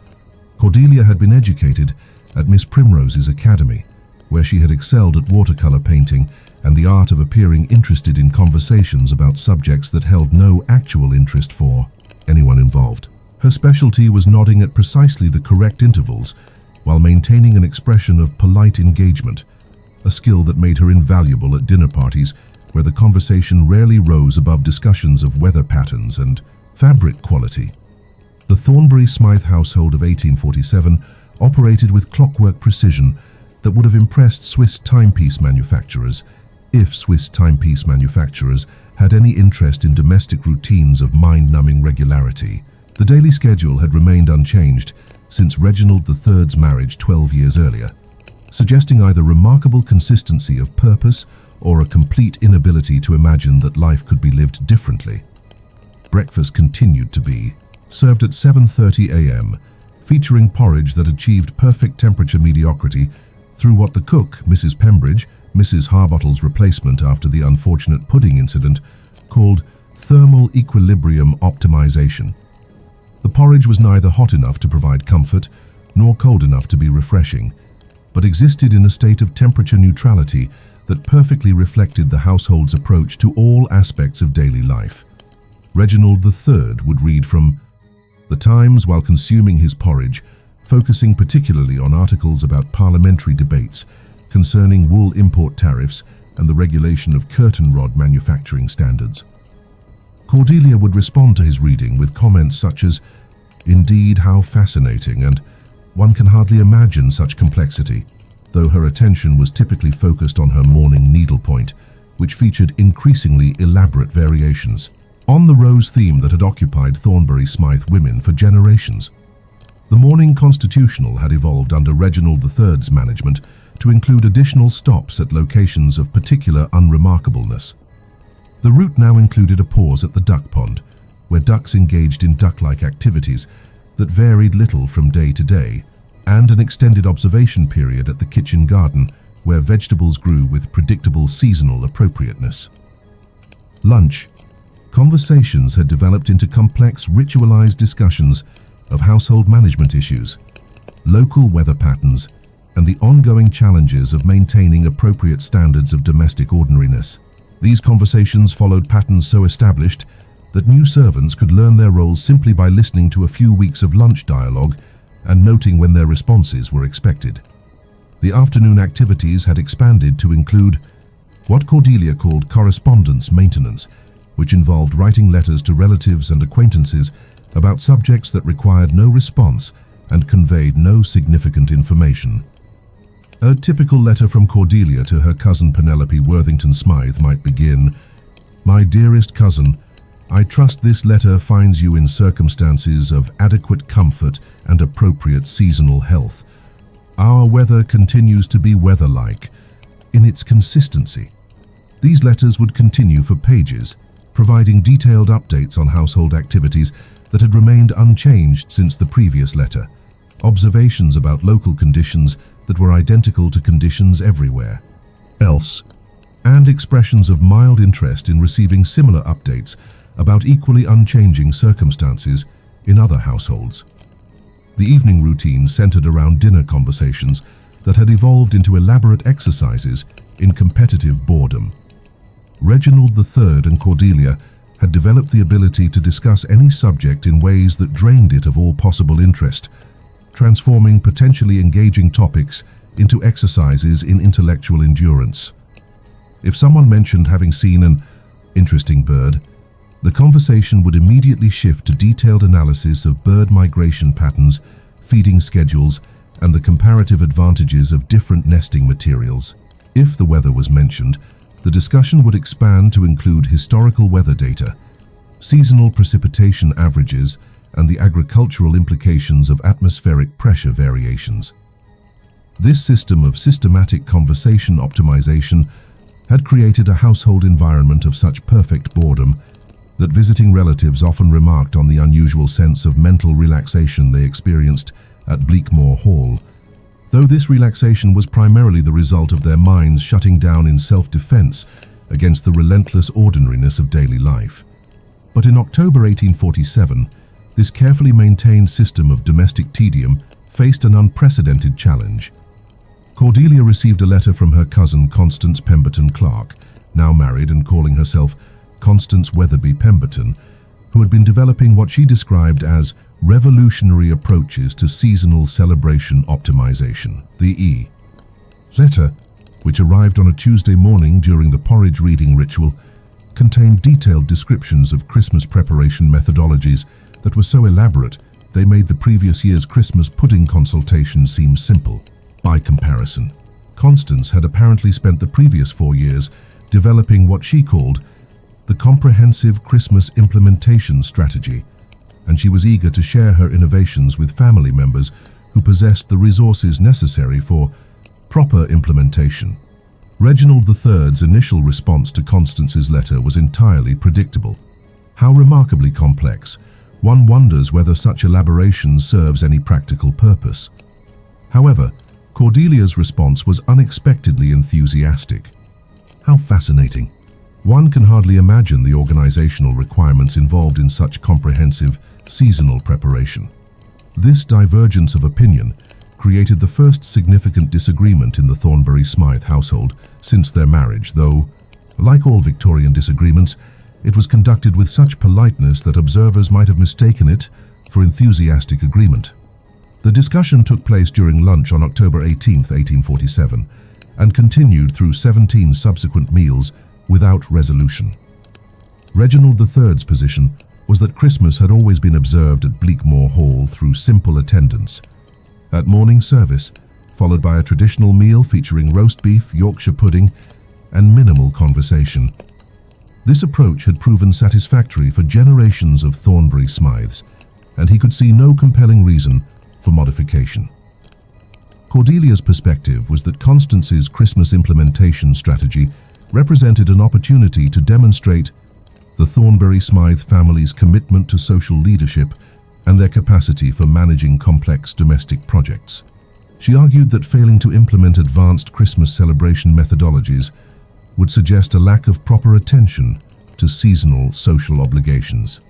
Cordelia had been educated at Miss Primrose's Academy, where she had excelled at watercolour painting and the art of appearing interested in conversations about subjects that held no actual interest for anyone involved. Her specialty was nodding at precisely the correct intervals while maintaining an expression of polite engagement, a skill that made her invaluable at dinner parties where the conversation rarely rose above discussions of weather patterns and fabric quality. The Thornbury Smythe household of 1847 operated with clockwork precision that would have impressed Swiss timepiece manufacturers, if Swiss timepiece manufacturers had any interest in domestic routines of mind-numbing regularity. The daily schedule had remained unchanged since Reginald III's marriage 12 years earlier, suggesting either remarkable consistency of purpose or a complete inability to imagine that life could be lived differently. Breakfast continued to be served at 7:30 a.m., featuring porridge that achieved perfect temperature mediocrity through what the cook, Mrs. Pembridge, Mrs. Harbottle's replacement after the unfortunate pudding incident, called thermal equilibrium optimization. The porridge was neither hot enough to provide comfort nor cold enough to be refreshing, but existed in a state of temperature neutrality that perfectly reflected the household's approach to all aspects of daily life. Reginald III would read from The Times while consuming his porridge, focusing particularly on articles about parliamentary debates concerning wool import tariffs and the regulation of curtain rod manufacturing standards. Cordelia would respond to his reading with comments such as, "Indeed, how fascinating," and "One can hardly imagine such complexity," though her attention was typically focused on her morning needlepoint, which featured increasingly elaborate variations on the rose theme that had occupied Thornbury Smythe women for generations. The Morning Constitutional had evolved under Reginald III's management to include additional stops at locations of particular unremarkableness. The route now included a pause at the duck pond, where ducks engaged in duck-like activities that varied little from day to day, and an extended observation period at the kitchen garden, where vegetables grew with predictable seasonal appropriateness. Lunch. Conversations had developed into complex, ritualized discussions of household management issues, local weather patterns, and the ongoing challenges of maintaining appropriate standards of domestic ordinariness. These conversations followed patterns so established that new servants could learn their roles simply by listening to a few weeks of lunch dialogue and noting when their responses were expected. The afternoon activities had expanded to include what Cordelia called correspondence maintenance, which involved writing letters to relatives and acquaintances about subjects that required no response and conveyed no significant information. A typical letter from Cordelia to her cousin Penelope Worthington Smythe might begin, "My dearest cousin, I trust this letter finds you in circumstances of adequate comfort and appropriate seasonal health. Our weather continues to be weather-like in its consistency." These letters would continue for pages, providing detailed updates on household activities that had remained unchanged since the previous letter, observations about local conditions that were identical to conditions everywhere else, and expressions of mild interest in receiving similar updates about equally unchanging circumstances in other households. The evening routine centered around dinner conversations that had evolved into elaborate exercises in competitive boredom. Reginald III and Cordelia had developed the ability to discuss any subject in ways that drained it of all possible interest, transforming potentially engaging topics into exercises in intellectual endurance. If someone mentioned having seen an interesting bird, the conversation would immediately shift to detailed analysis of bird migration patterns, feeding schedules, and the comparative advantages of different nesting materials. If the weather was mentioned, the discussion would expand to include historical weather data, seasonal precipitation averages, and the agricultural implications of atmospheric pressure variations. This system of systematic conversation optimization had created a household environment of such perfect boredom that visiting relatives often remarked on the unusual sense of mental relaxation they experienced at Bleakmore Hall, though this relaxation was primarily the result of their minds shutting down in self-defense against the relentless ordinariness of daily life. But in October 1847, this carefully maintained system of domestic tedium faced an unprecedented challenge. Cordelia received a letter from her cousin Constance Pemberton Clark, now married and calling herself Constance Weatherby Pemberton, who had been developing what she described as revolutionary approaches to seasonal celebration optimization, the letter, which arrived on a Tuesday morning during the porridge reading ritual, contained detailed descriptions of Christmas preparation methodologies that were so elaborate they made the previous year's Christmas pudding consultation seem simple. By comparison, Constance had apparently spent the previous 4 years developing what she called the comprehensive Christmas implementation strategy, and she was eager to share her innovations with family members who possessed the resources necessary for proper implementation. Reginald III's initial response to Constance's letter was entirely predictable. How remarkably complex. One wonders whether such elaboration serves any practical purpose. However, Cordelia's response was unexpectedly enthusiastic. How fascinating. One can hardly imagine the organizational requirements involved in such comprehensive seasonal preparation. This divergence of opinion created the first significant disagreement in the Thornbury-Smythe household since their marriage, though, like all Victorian disagreements, it was conducted with such politeness that observers might have mistaken it for enthusiastic agreement. The discussion took place during lunch on October 18, 1847, and continued through 17 subsequent meals without resolution. Reginald III's position was that Christmas had always been observed at Bleakmore Hall through simple attendance. At morning service, followed by a traditional meal featuring roast beef, Yorkshire pudding, and minimal conversation. This approach had proven satisfactory for generations of Thornbury-Smythes, and he could see no compelling reason for modification. Cordelia's perspective was that Constance's Christmas implementation strategy represented an opportunity to demonstrate the Thornbury-Smythe family's commitment to social leadership and their capacity for managing complex domestic projects. She argued that failing to implement advanced Christmas celebration methodologies would suggest a lack of proper attention to seasonal social obligations.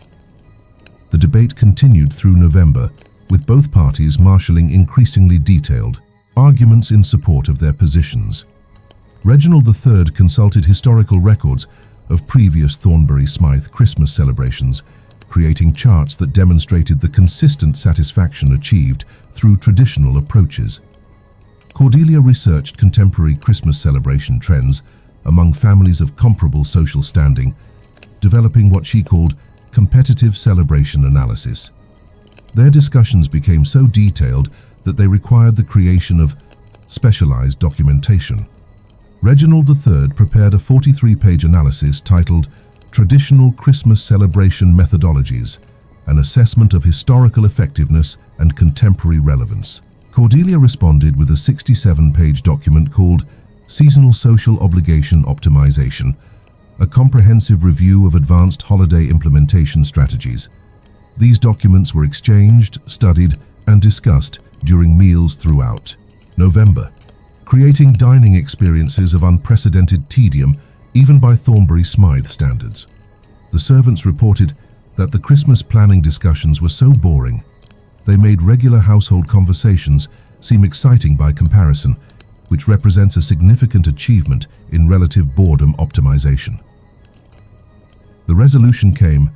The debate continued through November, with both parties marshalling increasingly detailed arguments in support of their positions. Reginald III consulted historical records of previous Thornbury-Smythe Christmas celebrations, creating charts that demonstrated the consistent satisfaction achieved through traditional approaches. Cordelia researched contemporary Christmas celebration trends among families of comparable social standing, developing what she called competitive celebration analysis. Their discussions became so detailed that they required the creation of specialized documentation. Reginald III prepared a 43-page analysis titled Traditional Christmas Celebration Methodologies, an assessment of historical effectiveness and contemporary relevance. Cordelia responded with a 67-page document called Seasonal Social Obligation Optimization, a comprehensive review of advanced holiday implementation strategies. These documents were exchanged, studied, and discussed during meals throughout November, creating dining experiences of unprecedented tedium even by Thornbury-Smythe standards. The servants reported that the Christmas planning discussions were so boring, they made regular household conversations seem exciting by comparison, which represents a significant achievement in relative boredom optimization. The resolution came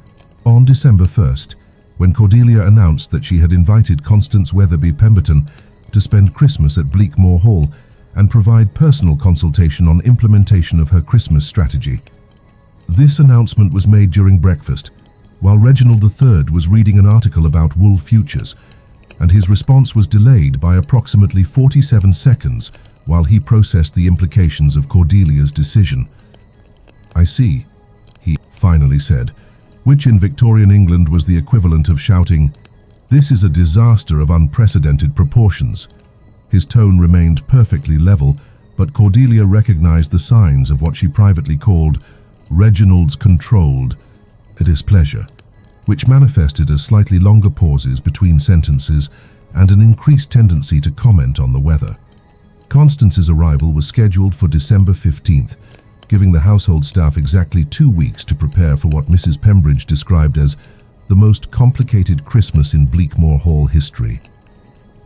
on December 1st, when Cordelia announced that she had invited Constance Weatherby Pemberton to spend Christmas at Bleakmore Hall and provide personal consultation on implementation of her Christmas strategy. This announcement was made during breakfast, while Reginald III was reading an article about wool futures, and his response was delayed by approximately 47 seconds while he processed the implications of Cordelia's decision. "I see," he finally said, which in Victorian England was the equivalent of shouting, "This is a disaster of unprecedented proportions." His tone remained perfectly level, but Cordelia recognized the signs of what she privately called Reginald's controlled displeasure, which manifested as slightly longer pauses between sentences and an increased tendency to comment on the weather. Constance's arrival was scheduled for December 15th, giving the household staff exactly 2 weeks to prepare for what Mrs. Pembridge described as the most complicated Christmas in Bleakmore Hall history.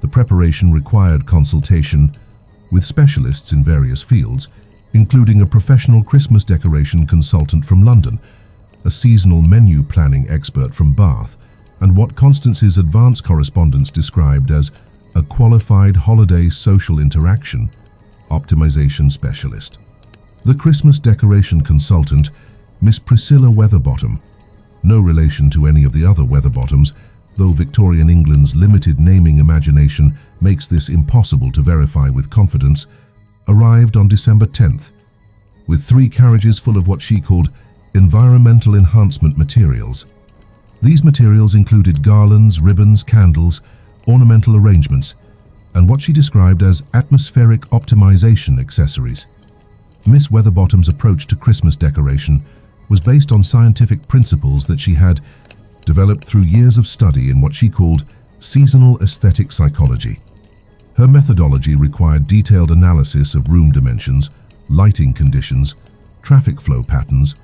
The preparation required consultation with specialists in various fields, including a professional Christmas decoration consultant from London, a seasonal menu planning expert from Bath, and what Constance's advance correspondence described as a qualified holiday social interaction optimization specialist. The Christmas decoration consultant, Miss Priscilla Weatherbottom, no relation to any of the other Weatherbottoms, though Victorian England's limited naming imagination makes this impossible to verify with confidence, arrived on December 10th, with 3 carriages full of what she called environmental enhancement materials. These materials included garlands, ribbons, candles, ornamental arrangements, and what she described as atmospheric optimization accessories. Miss Weatherbottom's approach to Christmas decoration was based on scientific principles that she had developed through years of study in what she called seasonal aesthetic psychology. Her methodology required detailed analysis of room dimensions, lighting conditions, traffic flow patterns,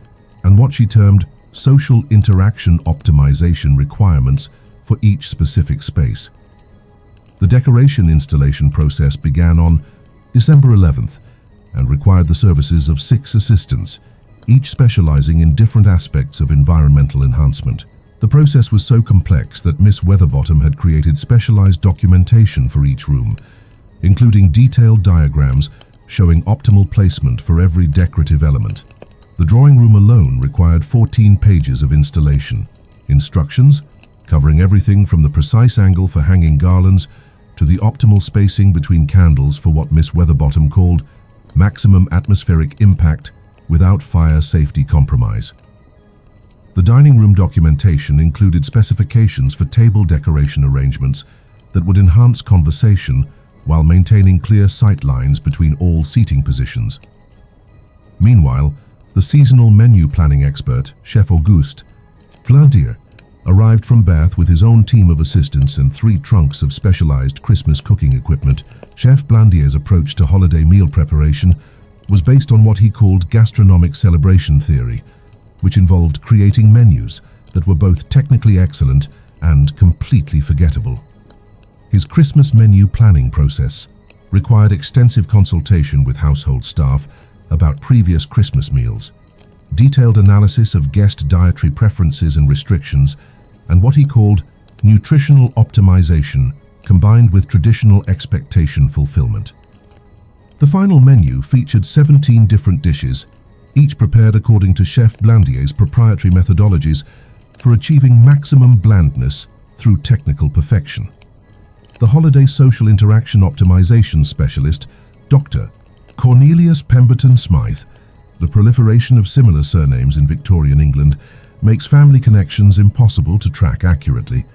and what she termed social interaction optimization requirements for each specific space. The decoration installation process began on December 11th and required the services of 6 assistants, each specializing in different aspects of environmental enhancement. The process was so complex that Miss Weatherbottom had created specialized documentation for each room, including detailed diagrams showing optimal placement for every decorative element. The drawing room alone required 14 pages of installation, instructions covering everything from the precise angle for hanging garlands to the optimal spacing between candles for what Miss Weatherbottom called maximum atmospheric impact without fire safety compromise. The dining room documentation included specifications for table decoration arrangements that would enhance conversation while maintaining clear sight lines between all seating positions. Meanwhile, the seasonal menu planning expert, Chef Auguste Flandier, arrived from Bath with his own team of assistants and 3 trunks of specialized Christmas cooking equipment. Chef Blandier's approach to holiday meal preparation was based on what he called gastronomic celebration theory, which involved creating menus that were both technically excellent and completely forgettable. His Christmas menu planning process required extensive consultation with household staff about previous Christmas meals, detailed analysis of guest dietary preferences and restrictions, and what he called nutritional optimization combined with traditional expectation fulfillment. The final menu featured 17 different dishes, each prepared according to Chef Blandier's proprietary methodologies for achieving maximum blandness through technical perfection. The holiday social interaction optimization specialist, Dr. Cornelius Pemberton Smythe, the proliferation of similar surnames in Victorian England makes family connections impossible to track accurately,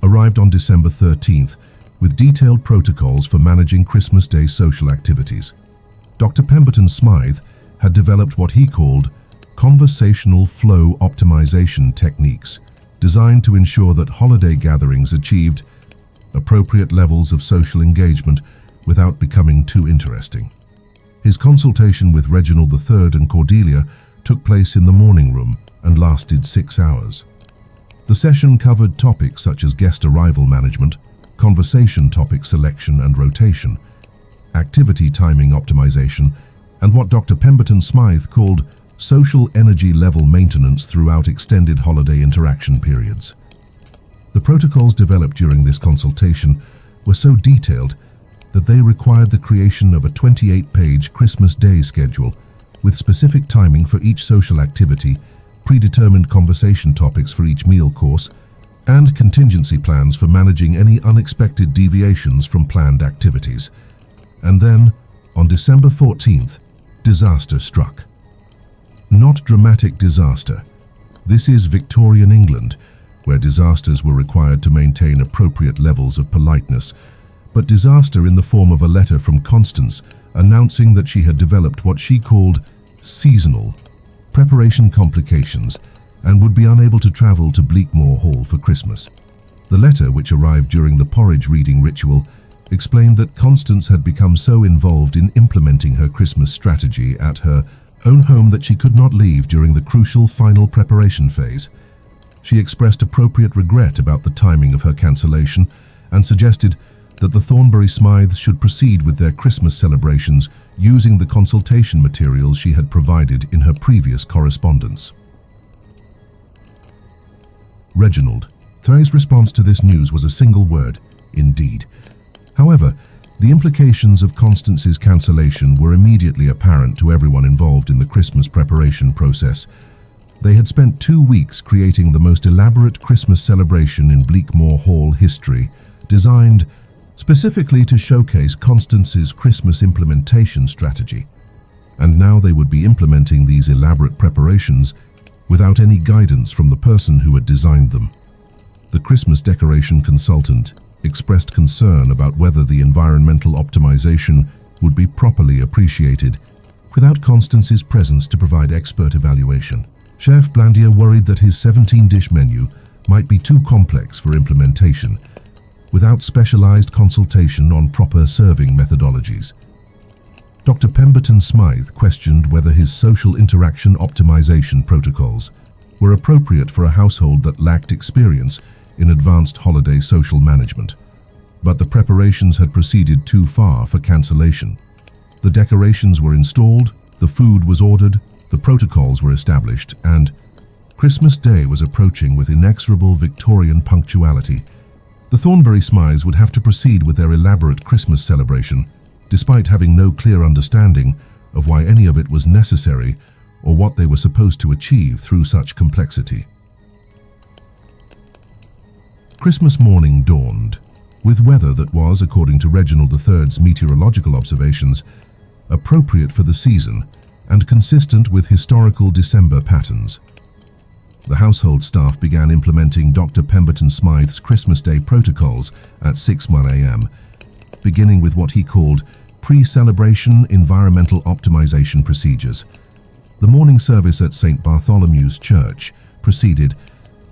arrived on December 13th with detailed protocols for managing Christmas Day social activities. Dr. Pemberton Smythe had developed what he called conversational flow optimization techniques designed to ensure that holiday gatherings achieved appropriate levels of social engagement without becoming too interesting. His consultation with Reginald III and Cordelia took place in the morning room and lasted 6 hours. The session covered topics such as guest arrival management, conversation topic selection and rotation, activity timing optimization, and what Dr. Pemberton Smythe called social energy level maintenance throughout extended holiday interaction periods. The protocols developed during this consultation were so detailed that they required the creation of a 28-page Christmas Day schedule with specific timing for each social activity, predetermined conversation topics for each meal course, and contingency plans for managing any unexpected deviations from planned activities. And then, on December 14th, disaster struck. Not dramatic disaster. This is Victorian England, where disasters were required to maintain appropriate levels of politeness, but disaster in the form of a letter from Constance announcing that she had developed what she called seasonal preparation complications and would be unable to travel to Bleakmore Hall for Christmas. The letter, which arrived during the porridge reading ritual, explained that Constance had become so involved in implementing her Christmas strategy at her own home that she could not leave during the crucial final preparation phase. She expressed appropriate regret about the timing of her cancellation and suggested that the Thornbury Smythes should proceed with their Christmas celebrations using the consultation materials she had provided in her previous correspondence. Reginald. Thre's response to this news was a single word: indeed. However, the implications of Constance's cancellation were immediately apparent to everyone involved in the Christmas preparation process. They had spent 2 weeks creating the most elaborate Christmas celebration in Bleakmore Hall history, designed specifically to showcase Constance's Christmas implementation strategy. And now they would be implementing these elaborate preparations without any guidance from the person who had designed them. The Christmas decoration consultant expressed concern about whether the environmental optimization would be properly appreciated without Constance's presence to provide expert evaluation. Chef Blandier worried that his 17-dish menu might be too complex for implementation without specialized consultation on proper serving methodologies. Dr. Pemberton Smythe questioned whether his social interaction optimization protocols were appropriate for a household that lacked experience in advanced holiday social management. But the preparations had proceeded too far for cancellation. The decorations were installed, the food was ordered, the protocols were established, and Christmas Day was approaching with inexorable Victorian punctuality. The Thornbury Smythes would have to proceed with their elaborate Christmas celebration, despite having no clear understanding of why any of it was necessary or what they were supposed to achieve through such complexity. Christmas morning dawned, with weather that was, according to Reginald III's meteorological observations, appropriate for the season and consistent with historical December patterns. The household staff began implementing Dr. Pemberton Smythe's Christmas Day protocols at 6:01 a.m., beginning with what he called pre-celebration environmental optimization procedures. The morning service at St. Bartholomew's Church proceeded,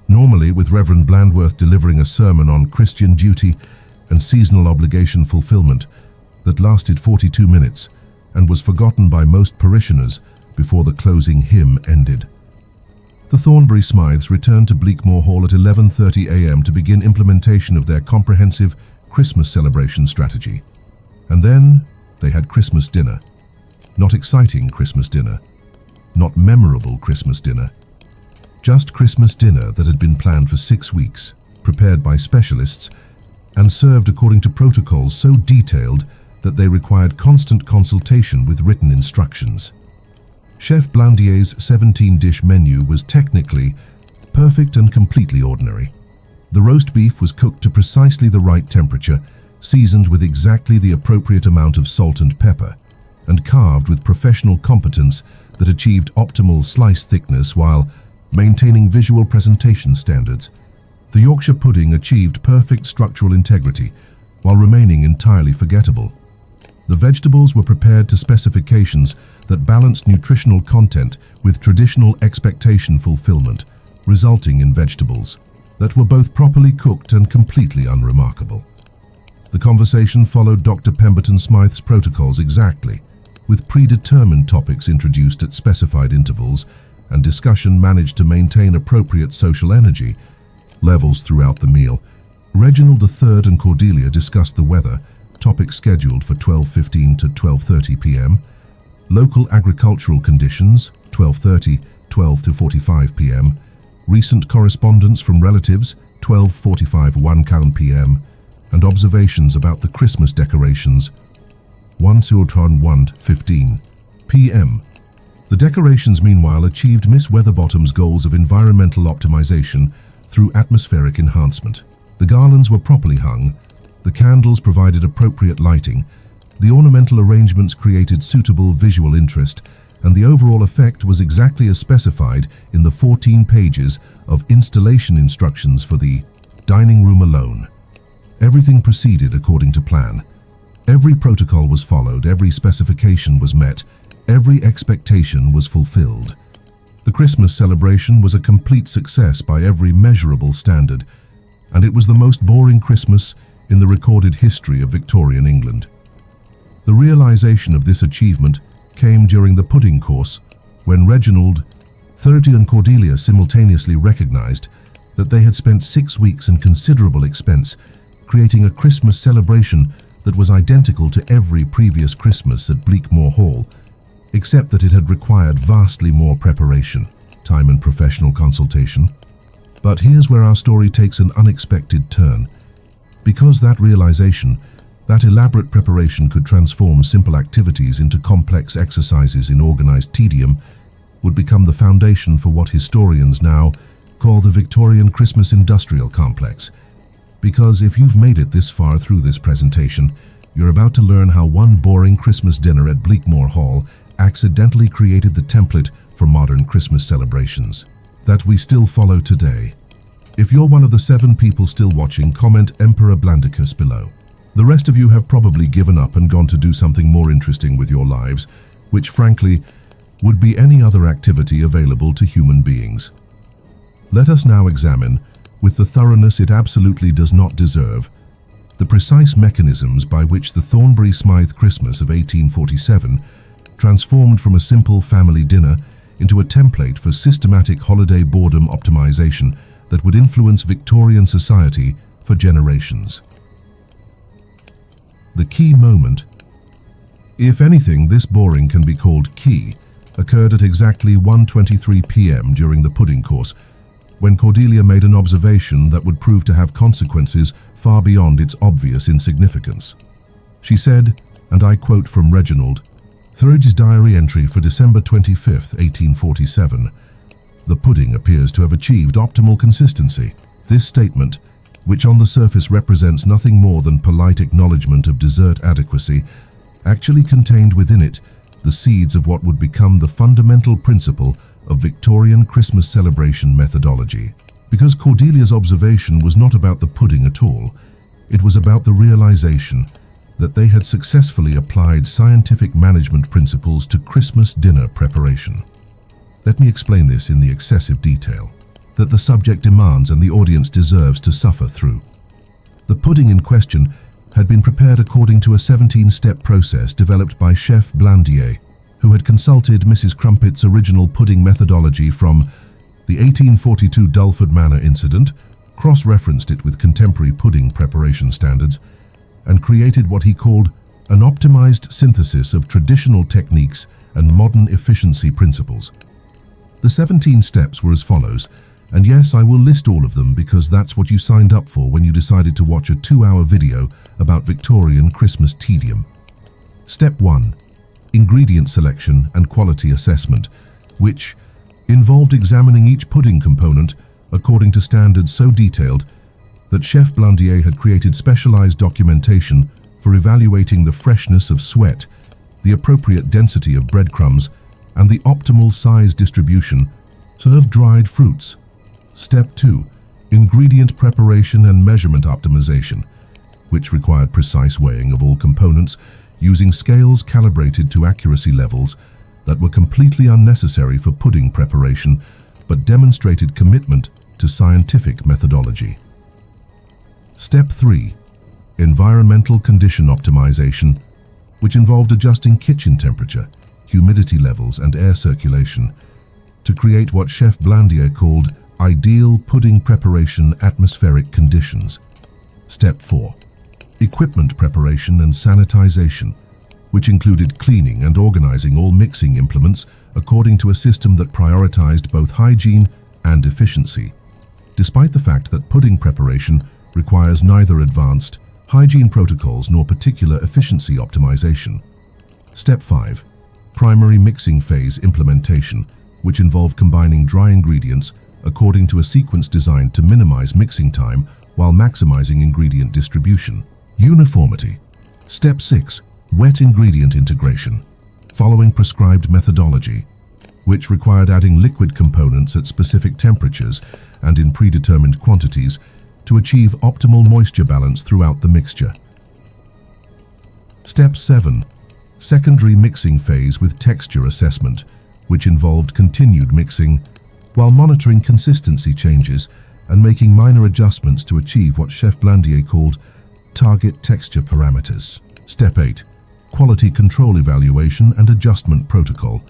normally with Reverend Blandworth delivering a sermon on Christian duty and seasonal obligation fulfillment that lasted 42 minutes and was forgotten by most parishioners before the closing hymn ended. The Thornbury Smythes returned to Bleakmore Hall at 11:30 a.m. to begin implementation of their comprehensive Christmas celebration strategy. And then they had Christmas dinner. Not exciting Christmas dinner, not memorable Christmas dinner. Just Christmas dinner that had been planned for 6 weeks, prepared by specialists, and served according to protocols so detailed that they required constant consultation with written instructions. Chef Blandier's 17-dish menu was technically perfect and completely ordinary. The roast beef was cooked to precisely the right temperature, seasoned with exactly the appropriate amount of salt and pepper, and carved with professional competence that achieved optimal slice thickness while maintaining visual presentation standards. The Yorkshire pudding achieved perfect structural integrity while remaining entirely forgettable. The vegetables were prepared to specifications that balanced nutritional content with traditional expectation fulfillment, resulting in vegetables that were both properly cooked and completely unremarkable. The conversation followed Dr. Pemberton Smythe's protocols exactly, with predetermined topics introduced at specified intervals, and discussion managed to maintain appropriate social energy levels throughout the meal. Reginald III and Cordelia discussed the weather, topic scheduled for 12:15 to 12:30 p.m. Local agricultural conditions, 12 to 45 p.m. Recent correspondence from relatives, 12:45 1 p.m. And observations about the Christmas decorations, 1:15 p.m. The decorations, meanwhile, achieved Miss Weatherbottom's goals of environmental optimization through atmospheric enhancement. The garlands were properly hung, the candles provided appropriate lighting, the ornamental arrangements created suitable visual interest, and the overall effect was exactly as specified in the 14 pages of installation instructions for the dining room alone. Everything proceeded according to plan. Every protocol was followed, every specification was met, every expectation was fulfilled. The Christmas celebration was a complete success by every measurable standard, and it was the most boring Christmas in the recorded history of Victorian England. The realization of this achievement came during the pudding course, when Reginald, Thurdy and Cordelia simultaneously recognized that they had spent 6 weeks and considerable expense creating a Christmas celebration that was identical to every previous Christmas at Bleakmore Hall, except that it had required vastly more preparation, time and professional consultation. But here's where our story takes an unexpected turn. Because that realization, that elaborate preparation could transform simple activities into complex exercises in organized tedium, would become the foundation for what historians now call the Victorian Christmas Industrial Complex. Because if you've made it this far through this presentation, you're about to learn how one boring Christmas dinner at Bleakmore Hall accidentally created the template for modern Christmas celebrations that we still follow today. If you're one of the 7 people still watching, comment Emperor Blandicus below. The rest of you have probably given up and gone to do something more interesting with your lives, which frankly would be any other activity available to human beings. Let us now examine, with the thoroughness it absolutely does not deserve, the precise mechanisms by which the Thornbury Smythe Christmas of 1847 transformed from a simple family dinner into a template for systematic holiday boredom optimization that would influence Victorian society for generations. The key moment. If anything, this boring can be called key, occurred at exactly 1:23 p.m. during the pudding course, when Cordelia made an observation that would prove to have consequences far beyond its obvious insignificance. She said, and I quote from Reginald, Thurdy's diary entry for December 25, 1847, "The pudding appears to have achieved optimal consistency." This statement, which on the surface represents nothing more than polite acknowledgement of dessert adequacy, actually contained within it the seeds of what would become the fundamental principle of Victorian Christmas celebration methodology. Because Cordelia's observation was not about the pudding at all, it was about the realization that they had successfully applied scientific management principles to Christmas dinner preparation. Let me explain this in the excessive detail that the subject demands and the audience deserves to suffer through. The pudding in question had been prepared according to a 17-step process developed by Chef Blandier, who had consulted Mrs. Crumpet's original pudding methodology from the 1842 Dulford Manor incident, cross-referenced it with contemporary pudding preparation standards, and created what he called an optimized synthesis of traditional techniques and modern efficiency principles. The 17 steps were as follows, and yes, I will list all of them because that's what you signed up for when you decided to watch a 2-hour video about Victorian Christmas tedium. Step 1. Ingredient selection and quality assessment, which involved examining each pudding component according to standards so detailed that Chef Blandier had created specialized documentation for evaluating the freshness of sweat, the appropriate density of breadcrumbs, and the optimal size distribution. Serve dried fruits. Step 2. Ingredient preparation and measurement optimization, which required precise weighing of all components using scales calibrated to accuracy levels that were completely unnecessary for pudding preparation but demonstrated commitment to scientific methodology. Step 3. Environmental condition optimization, which involved adjusting kitchen temperature, humidity levels, and air circulation to create what Chef Blandier called ideal pudding preparation atmospheric conditions. Step 4. equipment preparation and sanitization, which included cleaning and organizing all mixing implements according to a system that prioritized both hygiene and efficiency. Despite the fact that pudding preparation requires neither advanced hygiene protocols nor particular efficiency optimization. Step 5. Primary mixing phase implementation, which involved combining dry ingredients according to a sequence designed to minimize mixing time while maximizing ingredient distribution. Uniformity. Step 6. Wet ingredient integration, following prescribed methodology, which required adding liquid components at specific temperatures and in predetermined quantities to achieve optimal moisture balance throughout the mixture. Step 7. Secondary mixing phase with texture assessment, which involved continued mixing while monitoring consistency changes and making minor adjustments to achieve what Chef Blandier called target texture parameters. Step 8. Quality control evaluation and adjustment protocol,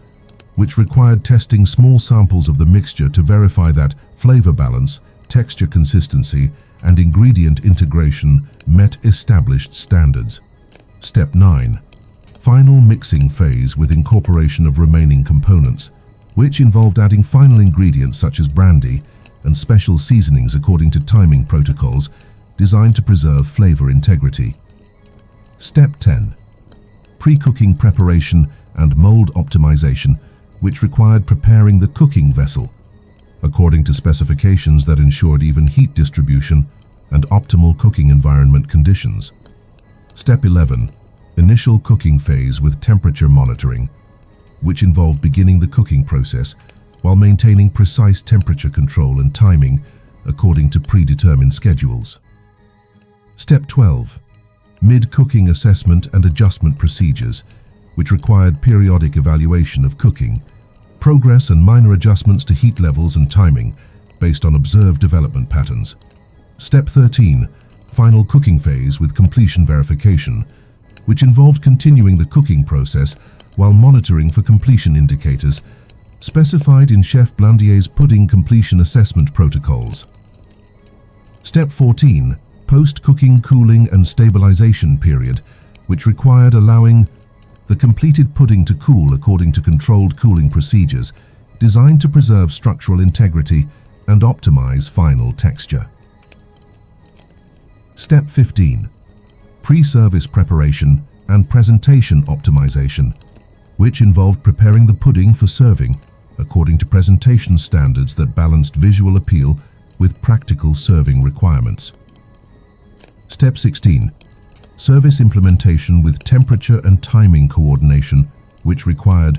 which required testing small samples of the mixture to verify that flavor balance, texture consistency, and ingredient integration met established standards. Step 9. Final mixing phase with incorporation of remaining components, which involved adding final ingredients such as brandy and special seasonings according to timing protocols designed to preserve flavor integrity. Step 10. Pre-cooking preparation and mold optimization, which required preparing the cooking vessel according to specifications that ensured even heat distribution and optimal cooking environment conditions. Step 11. Initial cooking phase with temperature monitoring, which involved beginning the cooking process while maintaining precise temperature control and timing according to predetermined schedules. Step 12. Mid-cooking assessment and adjustment procedures, which required periodic evaluation of cooking, progress and minor adjustments to heat levels and timing based on observed development patterns. Step 13. Final cooking phase with completion verification, which involved continuing the cooking process while monitoring for completion indicators specified in Chef Blandier's pudding completion assessment protocols. Step 14. Post-cooking cooling and stabilization period, which required allowing the completed pudding to cool according to controlled cooling procedures designed to preserve structural integrity and optimize final texture. Step 15. Pre-service preparation and presentation optimization, which involved preparing the pudding for serving according to presentation standards that balanced visual appeal with practical serving requirements. Step 16. Service implementation with temperature and timing coordination, which required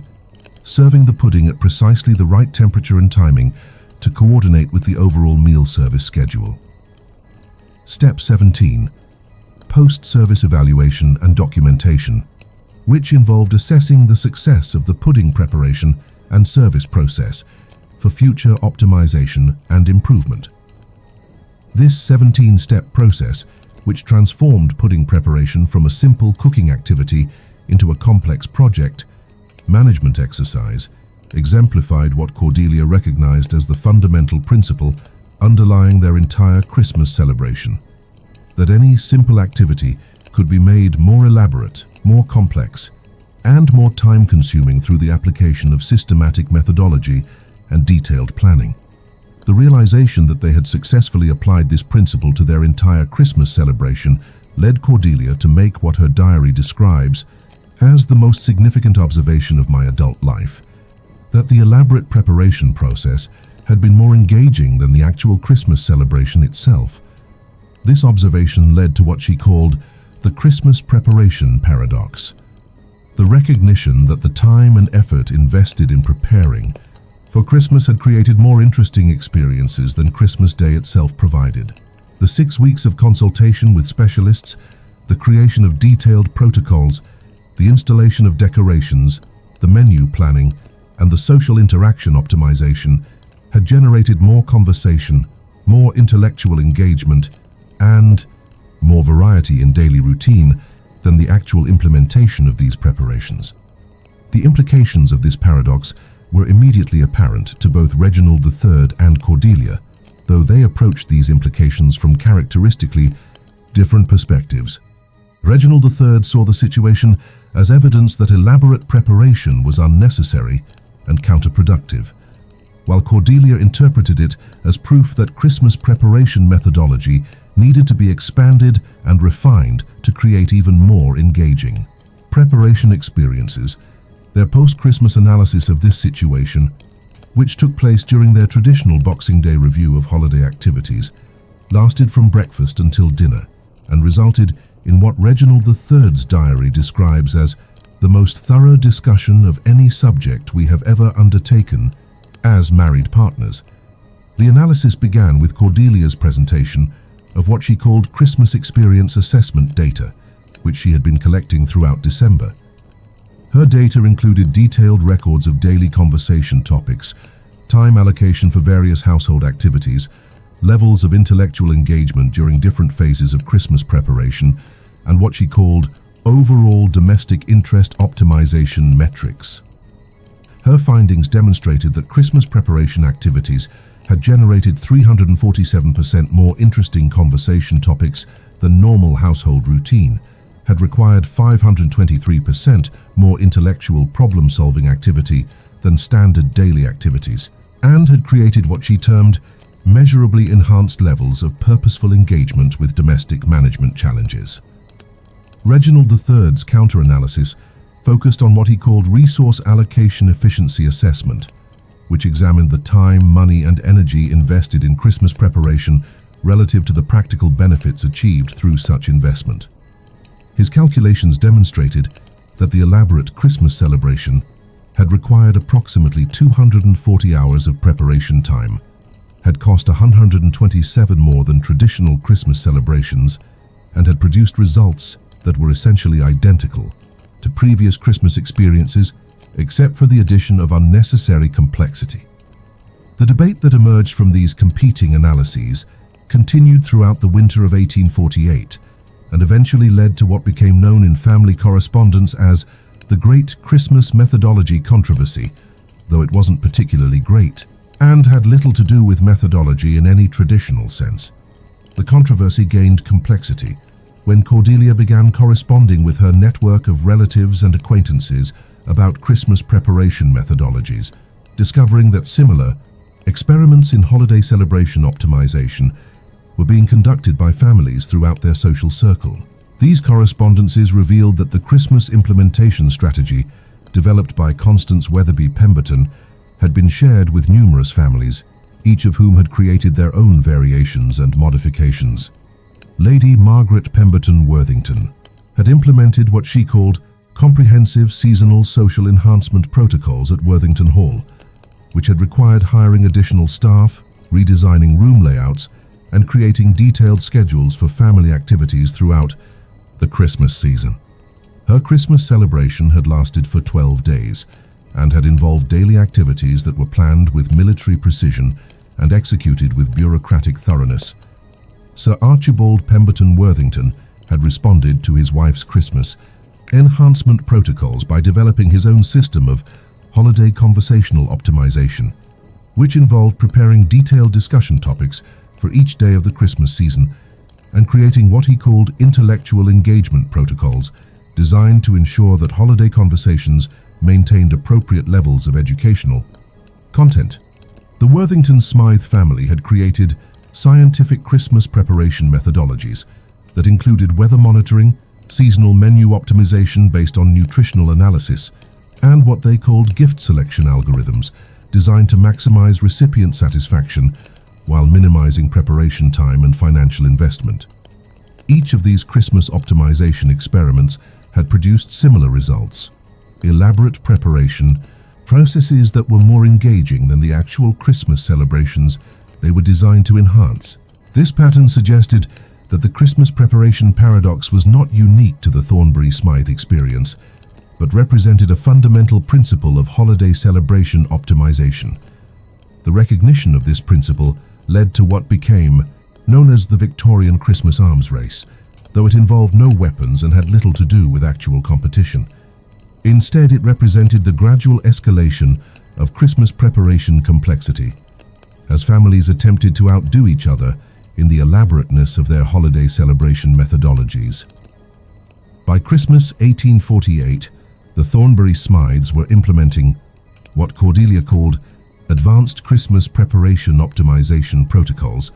serving the pudding at precisely the right temperature and timing to coordinate with the overall meal service schedule. Step 17. Post-service evaluation and documentation, which involved assessing the success of the pudding preparation and service process for future optimization and improvement. This 17-step process, which transformed pudding preparation from a simple cooking activity into a complex project management exercise, exemplified what Cordelia recognized as the fundamental principle underlying their entire Christmas celebration: that any simple activity could be made more elaborate, more complex, and more time-consuming through the application of systematic methodology and detailed planning. The realization that they had successfully applied this principle to their entire Christmas celebration led Cordelia to make what her diary describes as the most significant observation of my adult life: that the elaborate preparation process had been more engaging than the actual Christmas celebration itself. This observation led to what she called the Christmas preparation paradox: the recognition that the time and effort invested in preparing for Christmas had created more interesting experiences than Christmas Day itself provided. The 6 weeks of consultation with specialists, the creation of detailed protocols, the installation of decorations, the menu planning, and the social interaction optimization had generated more conversation, more intellectual engagement, and more variety in daily routine than the actual implementation of these preparations. The implications of this paradox were immediately apparent to both Reginald III and Cordelia, though they approached these implications from characteristically different perspectives. Reginald III saw the situation as evidence that elaborate preparation was unnecessary and counterproductive, while Cordelia interpreted it as proof that Christmas preparation methodology needed to be expanded and refined to create even more engaging preparation experiences. Their post-Christmas analysis of this situation, which took place during their traditional Boxing Day review of holiday activities, lasted from breakfast until dinner and resulted in what Reginald III's diary describes as the most thorough discussion of any subject we have ever undertaken as married partners. The analysis began with Cordelia's presentation of what she called Christmas experience assessment data, which she had been collecting throughout December. Her data included detailed records of daily conversation topics, time allocation for various household activities, levels of intellectual engagement during different phases of Christmas preparation, and what she called overall domestic interest optimization metrics. Her findings demonstrated that Christmas preparation activities had generated 347% more interesting conversation topics than normal household routine, had required 523% more intellectual problem-solving activity than standard daily activities, and had created what she termed measurably enhanced levels of purposeful engagement with domestic management challenges. Reginald III's counter-analysis focused on what he called resource allocation efficiency assessment, which examined the time, money, and energy invested in Christmas preparation relative to the practical benefits achieved through such investment. His calculations demonstrated that the elaborate Christmas celebration had required approximately 240 hours of preparation time, had cost 127 more than traditional Christmas celebrations, and had produced results that were essentially identical to previous Christmas experiences, except for the addition of unnecessary complexity. The debate that emerged from these competing analyses continued throughout the winter of 1848 and eventually led to what became known in family correspondence as the Great Christmas Methodology Controversy, though it wasn't particularly great and had little to do with methodology in any traditional sense. The controversy gained complexity when Cordelia began corresponding with her network of relatives and acquaintances about Christmas preparation methodologies, discovering that similar experiments in holiday celebration optimization were being conducted by families throughout their social circle. These correspondences revealed that the Christmas implementation strategy developed by Constance Weatherby Pemberton had been shared with numerous families, each of whom had created their own variations and modifications. Lady Margaret Pemberton Worthington had implemented what she called comprehensive seasonal social enhancement protocols at Worthington Hall, which had required hiring additional staff, redesigning room layouts, and creating detailed schedules for family activities throughout the Christmas season. Her Christmas celebration had lasted for 12 days and had involved daily activities that were planned with military precision and executed with bureaucratic thoroughness. Sir Archibald Pemberton Worthington had responded to his wife's Christmas enhancement protocols by developing his own system of holiday conversational optimization, which involved preparing detailed discussion topics for each day of the Christmas season and creating what he called intellectual engagement protocols designed to ensure that holiday conversations maintained appropriate levels of educational content. The Worthington Smythe family had created scientific Christmas preparation methodologies that included weather monitoring, seasonal menu optimization based on nutritional analysis, and what they called gift selection algorithms designed to maximize recipient satisfaction while minimizing preparation time and financial investment. Each of these Christmas optimization experiments had produced similar results: elaborate preparation, processes that were more engaging than the actual Christmas celebrations they were designed to enhance. This pattern suggested that the Christmas preparation paradox was not unique to the Thornbury-Smythe experience, but represented a fundamental principle of holiday celebration optimization. The recognition of this principle led to what became known as the Victorian Christmas arms race, though it involved no weapons and had little to do with actual competition. Instead, it represented the gradual escalation of Christmas preparation complexity, as families attempted to outdo each other in the elaborateness of their holiday celebration methodologies. By Christmas 1848, the Thornbury Smythes were implementing what Cordelia called Advanced Christmas Preparation Optimization Protocols,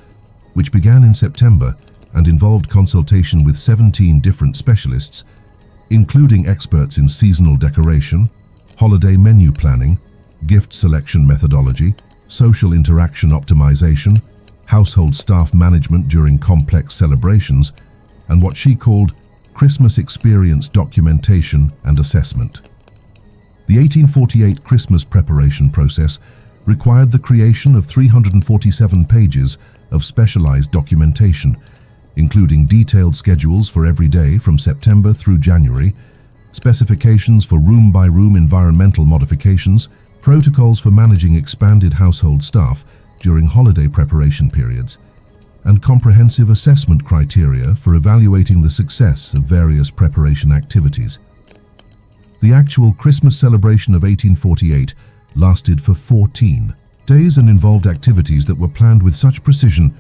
which began in September and involved consultation with 17 different specialists, including experts in seasonal decoration, holiday menu planning, gift selection methodology, social interaction optimization, household staff management during complex celebrations, and what she called Christmas experience documentation and assessment. The 1848 Christmas preparation process required the creation of 347 pages of specialized documentation, including detailed schedules for every day from September through January, specifications for room-by-room environmental modifications, protocols for managing expanded household staff during holiday preparation periods, and comprehensive assessment criteria for evaluating the success of various preparation activities. The actual Christmas celebration of 1848 lasted for 14 days and involved activities that were planned with such precision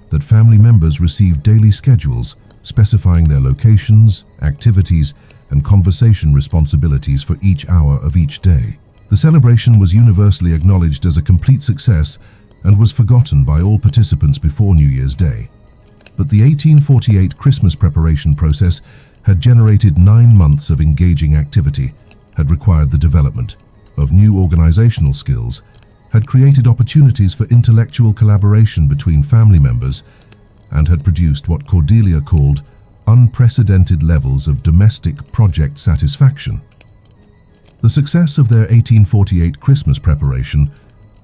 that family members received daily schedules specifying their locations, activities, and conversation responsibilities for each hour of each day. The celebration was universally acknowledged as a complete success and was forgotten by all participants before New Year's Day. But the 1848 Christmas preparation process had generated 9 months of engaging activity, had required the development of new organizational skills, had created opportunities for intellectual collaboration between family members, and had produced what Cordelia called unprecedented levels of domestic project satisfaction. The success of their 1848 Christmas preparation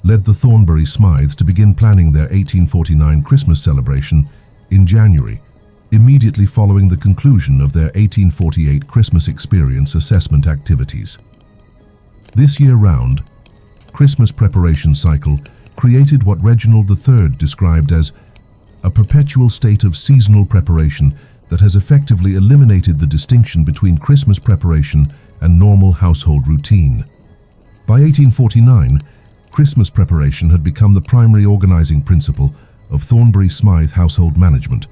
led the Thornbury Smythes to begin planning their 1849 Christmas celebration in January, immediately following the conclusion of their 1848 Christmas experience assessment activities. This year-round Christmas preparation cycle created what Reginald III described as a perpetual state of seasonal preparation that has effectively eliminated the distinction between Christmas preparation and normal household routine. By 1849, Christmas preparation had become the primary organizing principle of Thornbury Smythe household management.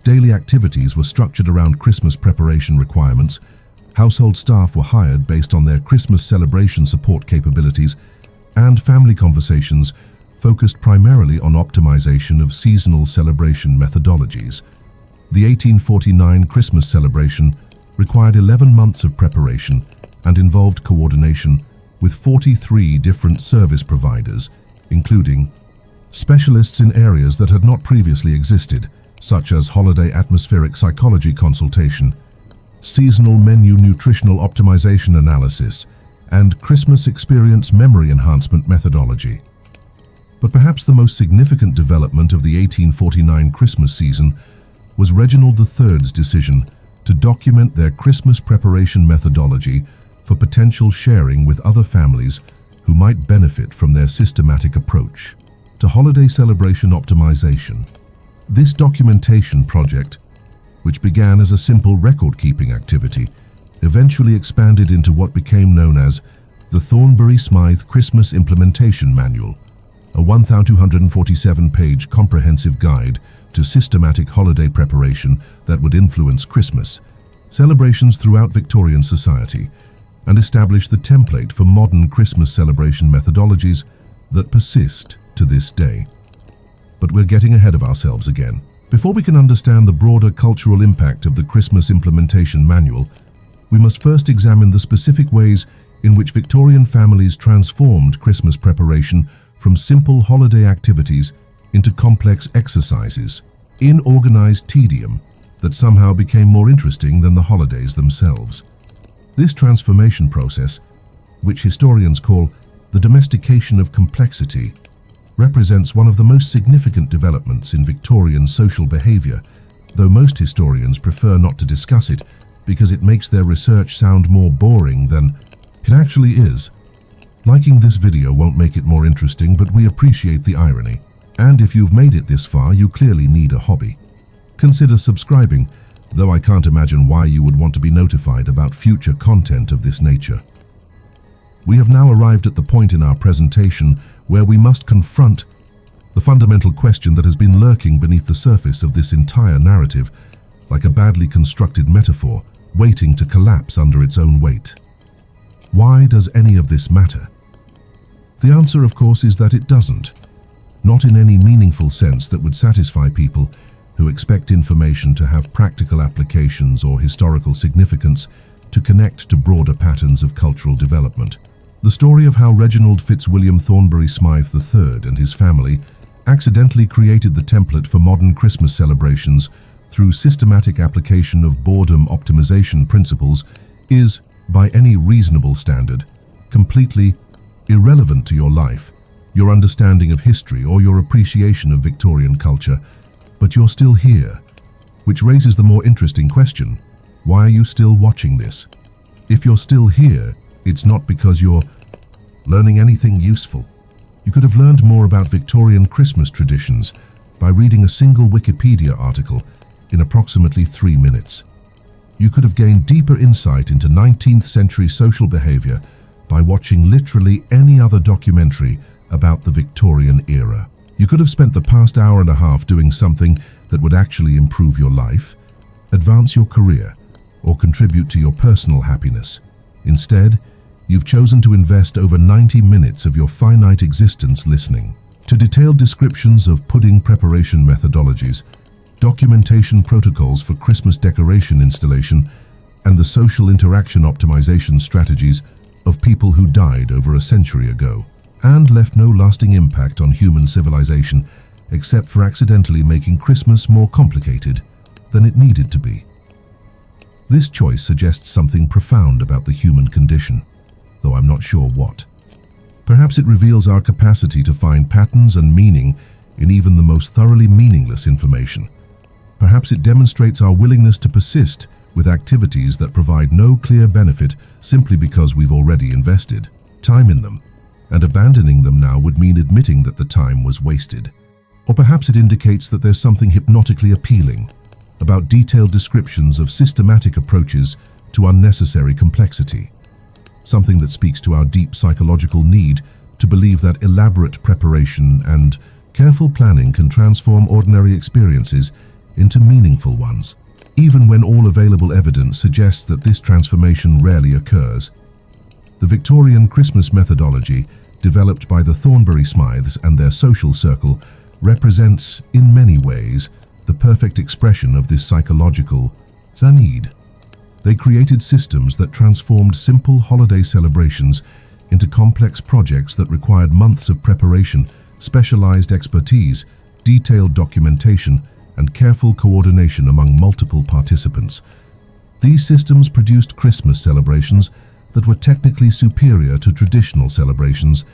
Daily activities were structured around Christmas preparation requirements. Household staff were hired based on their Christmas celebration support capabilities, and family conversations focused primarily on optimization of seasonal celebration methodologies. The 1849 Christmas celebration required 11 months of preparation and involved coordination with 43 different service providers, including specialists in areas that had not previously existed, such as holiday atmospheric psychology consultation, seasonal menu nutritional optimization analysis, and Christmas experience memory enhancement methodology. But perhaps the most significant development of the 1849 Christmas season was Reginald III's decision to document their Christmas preparation methodology for potential sharing with other families who might benefit from their systematic approach to holiday celebration optimization. This documentation project, which began as a simple record-keeping activity, eventually expanded into what became known as the Thornbury Smythe Christmas Implementation Manual, a 1,247-page comprehensive guide to systematic holiday preparation that would influence Christmas celebrations throughout Victorian society and establish the template for modern Christmas celebration methodologies that persist to this day. But we're getting ahead of ourselves again. Before we can understand the broader cultural impact of the Christmas Implementation Manual, we must first examine the specific ways in which Victorian families transformed Christmas preparation from simple holiday activities into complex exercises in organized tedium that somehow became more interesting than the holidays themselves. This transformation process, which historians call the domestication of complexity, represents one of the most significant developments in Victorian social behavior, though most historians prefer not to discuss it because it makes their research sound more boring than it actually is. Liking this video won't make it more interesting, but we appreciate the irony. And if you've made it this far, you clearly need a hobby. Consider subscribing, though I can't imagine why you would want to be notified about future content of this nature. We have now arrived at the point in our presentation where we must confront the fundamental question that has been lurking beneath the surface of this entire narrative, like a badly constructed metaphor waiting to collapse under its own weight. Why does any of this matter? The answer, of course, is that it doesn't. Not in any meaningful sense that would satisfy people who expect information to have practical applications or historical significance to connect to broader patterns of cultural development. The story of how Reginald Fitzwilliam Thornbury Smythe III and his family accidentally created the template for modern Christmas celebrations through systematic application of boredom optimization principles is, by any reasonable standard, completely irrelevant to your life, your understanding of history, or your appreciation of Victorian culture, but you're still here, which raises the more interesting question: why are you still watching this? If you're still here, it's not because you're learning anything useful. You could have learned more about Victorian Christmas traditions by reading a single Wikipedia article in approximately 3 minutes. You could have gained deeper insight into 19th century social behavior by watching literally any other documentary about the Victorian era. You could have spent the past hour and a half doing something that would actually improve your life, advance your career, or contribute to your personal happiness. Instead, you've chosen to invest over 90 minutes of your finite existence listening to detailed descriptions of pudding preparation methodologies, documentation protocols for Christmas decoration installation, and the social interaction optimization strategies of people who died over a century ago and left no lasting impact on human civilization except for accidentally making Christmas more complicated than it needed to be. This choice suggests something profound about the human condition, though I'm not sure what. Perhaps it reveals our capacity to find patterns and meaning in even the most thoroughly meaningless information. Perhaps it demonstrates our willingness to persist with activities that provide no clear benefit simply because we've already invested time in them, and abandoning them now would mean admitting that the time was wasted. Or perhaps it indicates that there's something hypnotically appealing about detailed descriptions of systematic approaches to unnecessary complexity, something that speaks to our deep psychological need to believe that elaborate preparation and careful planning can transform ordinary experiences into meaningful ones, even when all available evidence suggests that this transformation rarely occurs. The Victorian Christmas methodology, developed by the Thornbury Smythes and their social circle, represents, in many ways, the perfect expression of this psychological need. They created systems that transformed simple holiday celebrations into complex projects that required months of preparation, specialized expertise, detailed documentation, and careful coordination among multiple participants. These systems produced Christmas celebrations that were technically superior to traditional celebrations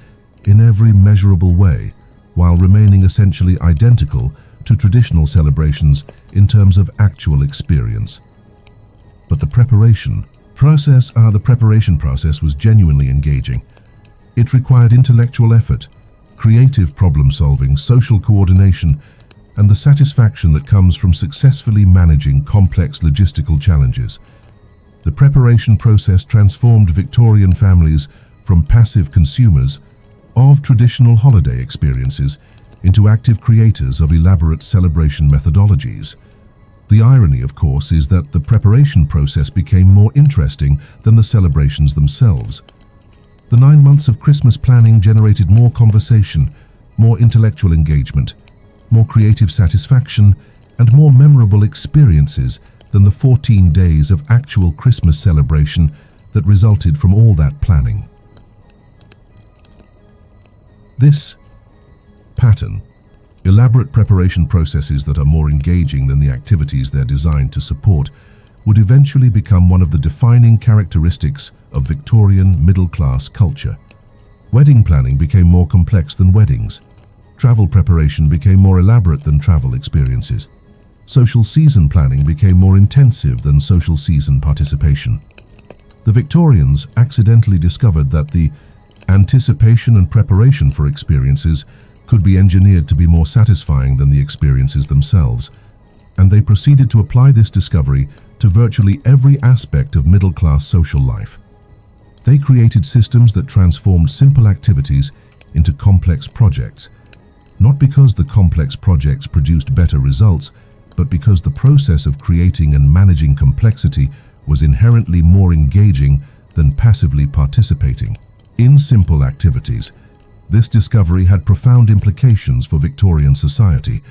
in every measurable way, while remaining essentially identical to traditional celebrations in terms of actual experience. But the preparation process was genuinely engaging. It required intellectual effort, creative problem-solving, social coordination, and the satisfaction that comes from successfully managing complex logistical challenges. The preparation process transformed Victorian families from passive consumers of traditional holiday experiences into active creators of elaborate celebration methodologies. The irony, of course, is that the preparation process became more interesting than the celebrations themselves. The 9 months of Christmas planning generated more conversation, more intellectual engagement, more creative satisfaction, and more memorable experiences than the 14 days of actual Christmas celebration that resulted from all that planning. This pattern, elaborate preparation processes that are more engaging than the activities they're designed to support, would eventually become one of the defining characteristics of Victorian middle-class culture. Wedding planning became more complex than weddings. Travel preparation became more elaborate than travel experiences. Social season planning became more intensive than social season participation. The Victorians accidentally discovered that the anticipation and preparation for experiences could be engineered to be more satisfying than the experiences themselves, and they proceeded to apply this discovery to virtually every aspect of middle-class social life. They created systems that transformed simple activities into complex projects, not because the complex projects produced better results, but because the process of creating and managing complexity was inherently more engaging than passively participating in simple activities. This discovery had profound implications for Victorian society,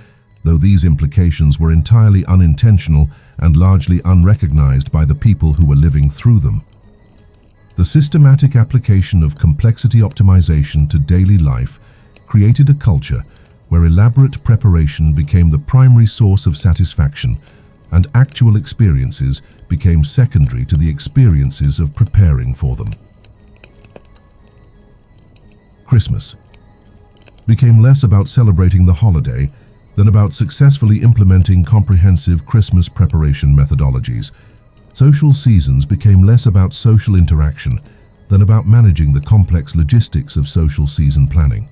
though these implications were entirely unintentional and largely unrecognized by the people who were living through them. The systematic application of complexity optimization to daily life created a culture where elaborate preparation became the primary source of satisfaction, and actual experiences became secondary to the experiences of preparing for them. Christmas became less about celebrating the holiday than about successfully implementing comprehensive Christmas preparation methodologies. Social seasons became less about social interaction than about managing the complex logistics of social season planning.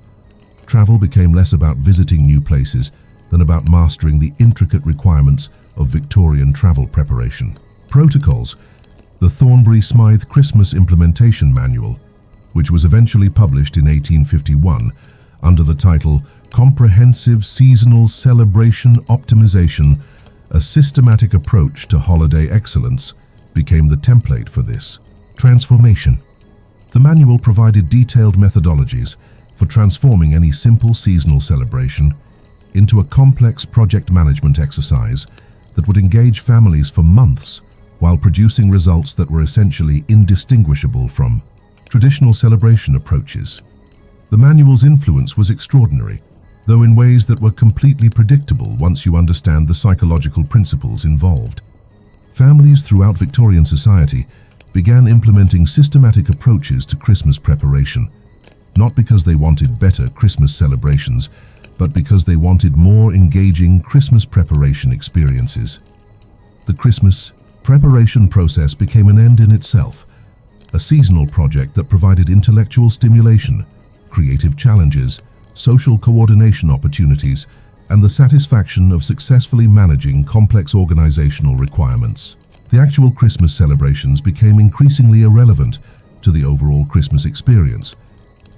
Travel became less about visiting new places than about mastering the intricate requirements of Victorian travel preparation. Protocols. The Thornbury-Smythe Christmas Implementation Manual, which was eventually published in 1851 under the title Comprehensive Seasonal Celebration Optimization, a systematic approach to holiday excellence, became the template for this. Transformation. The manual provided detailed methodologies for transforming any simple seasonal celebration into a complex project management exercise that would engage families for months while producing results that were essentially indistinguishable from traditional celebration approaches. The manual's influence was extraordinary, though in ways that were completely predictable once you understand the psychological principles involved. Families throughout Victorian society began implementing systematic approaches to Christmas preparation, not because they wanted better Christmas celebrations, but because they wanted more engaging Christmas preparation experiences. The Christmas preparation process became an end in itself, a seasonal project that provided intellectual stimulation, creative challenges, social coordination opportunities, and the satisfaction of successfully managing complex organizational requirements. The actual Christmas celebrations became increasingly irrelevant to the overall Christmas experience,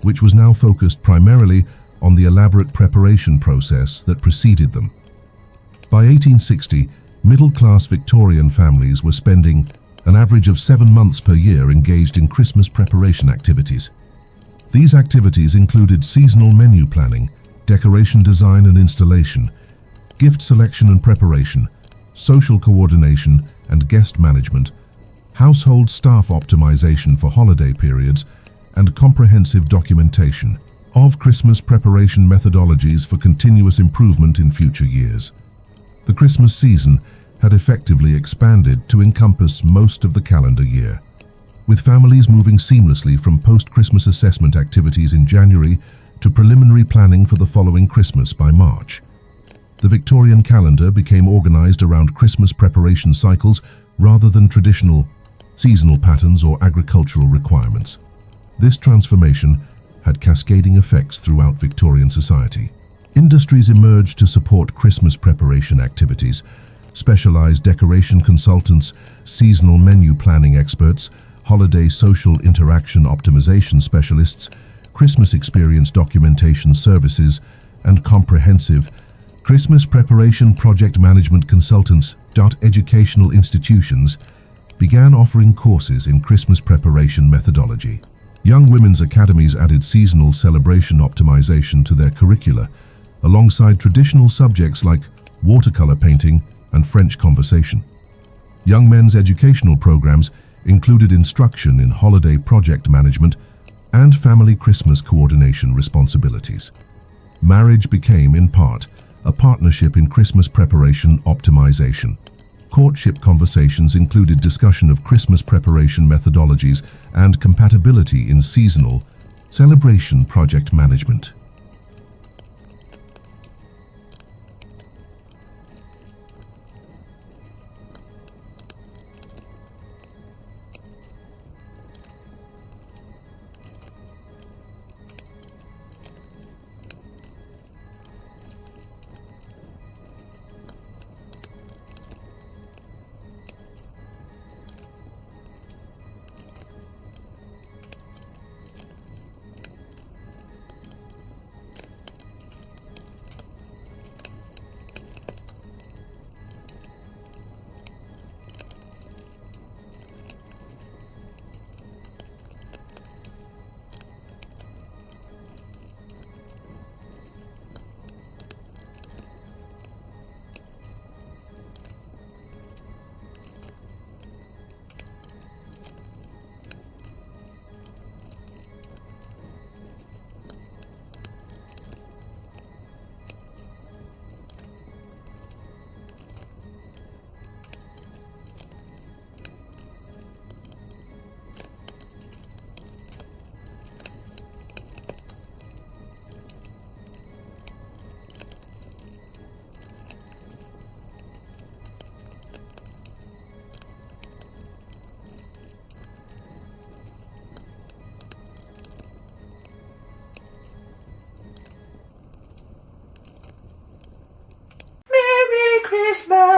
which was now focused primarily on the elaborate preparation process that preceded them. By 1860, middle-class Victorian families were spending an average of 7 months per year engaged in Christmas preparation activities. These activities included seasonal menu planning, decoration design and installation, gift selection and preparation, social coordination and guest management, household staff optimization for holiday periods, and comprehensive documentation of Christmas preparation methodologies for continuous improvement in future years. The Christmas season had effectively expanded to encompass most of the calendar year, with families moving seamlessly from post-Christmas assessment activities in January to preliminary planning for the following Christmas by March. The Victorian calendar became organized around Christmas preparation cycles rather than traditional seasonal patterns or agricultural requirements. This transformation had cascading effects throughout Victorian society. Industries emerged to support Christmas preparation activities. Specialized decoration consultants, seasonal menu planning experts, holiday social interaction optimization specialists, Christmas experience documentation services, and comprehensive Christmas preparation project management consultants. Educational institutions began offering courses in Christmas preparation methodology. Young women's academies added seasonal celebration optimization to their curricula, alongside traditional subjects like watercolor painting and French conversation. Young men's educational programs included instruction in holiday project management and family Christmas coordination responsibilities. Marriage became, in part, a partnership in Christmas preparation optimization. Courtship conversations included discussion of Christmas preparation methodologies and compatibility in seasonal celebration project management. Christmas!